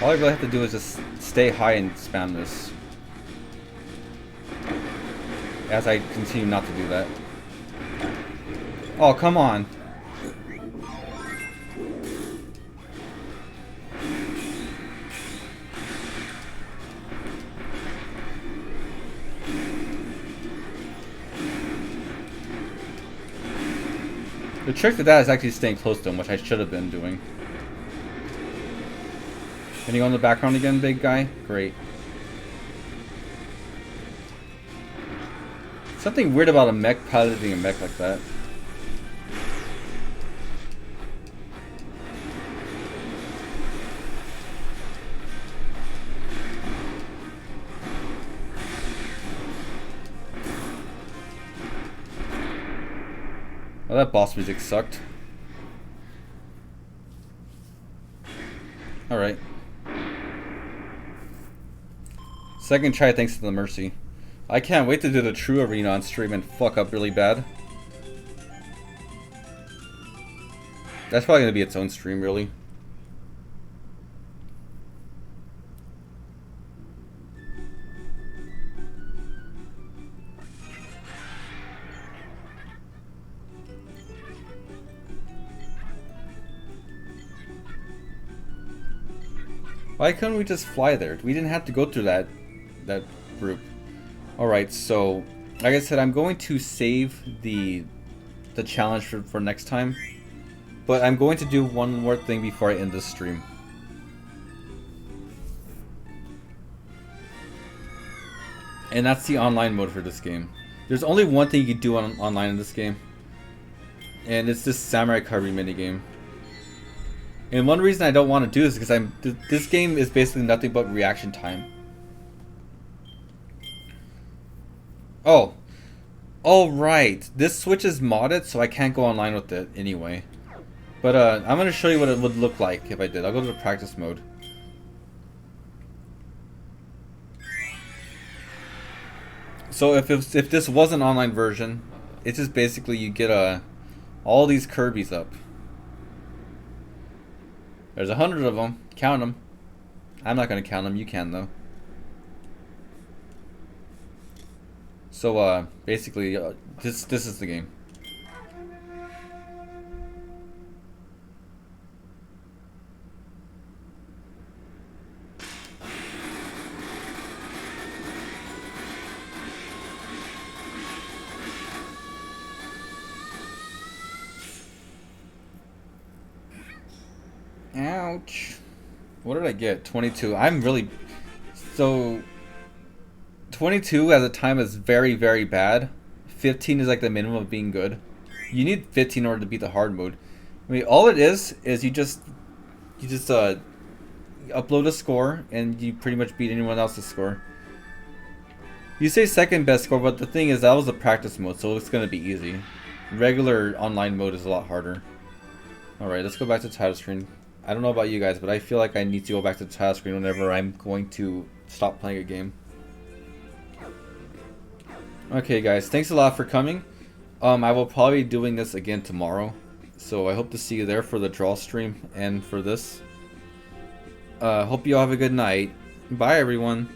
All I really have to do is just stay high and spam this. As I continue not to do that. Oh, come on. The trick to that is actually staying close to him, which I should have been doing. Can you go in the background again, big guy? Great. Something weird about a mech piloting a mech like that. Oh, that boss music sucked. Alright. Second try thanks to the mercy. I can't wait to do the true arena on stream and fuck up really bad. That's probably going to be its own stream, really. Why couldn't we just fly there? We didn't have to go through that group. Alright, so like I said, I'm going to save the challenge for next time. But I'm going to do one more thing before I end this stream. And that's the online mode for this game. There's only one thing you can do online in this game. And it's this Samurai Kirby minigame. And one reason I don't want to do this is because this game is basically nothing but reaction time. Oh. Oh, right. This Switch is modded, so I can't go online with it anyway. But I'm going to show you what it would look like if I did. I'll go to the practice mode. So if this was an online version, it's just basically you get all these Kirbys up. There's 100 of them. Count them. I'm not going to count them. You can, though. So, basically, this is the game. Ouch. What did I get? 22. I'm really... So... 22 at the time is very, very bad. 15 is like the minimum of being good. You need 15 in order to beat the hard mode. I mean, all it is you just upload a score and you pretty much beat anyone else's score. You say second best score, but the thing is that was the practice mode, so it's gonna be easy. Regular online mode is a lot harder. Alright, let's go back to the title screen. I don't know about you guys, but I feel like I need to go back to the title screen whenever I'm going to stop playing a game. Okay guys, thanks a lot for coming. I will probably be doing this again tomorrow. So I hope to see you there for the draw stream and for this. Hope you all have a good night. Bye everyone.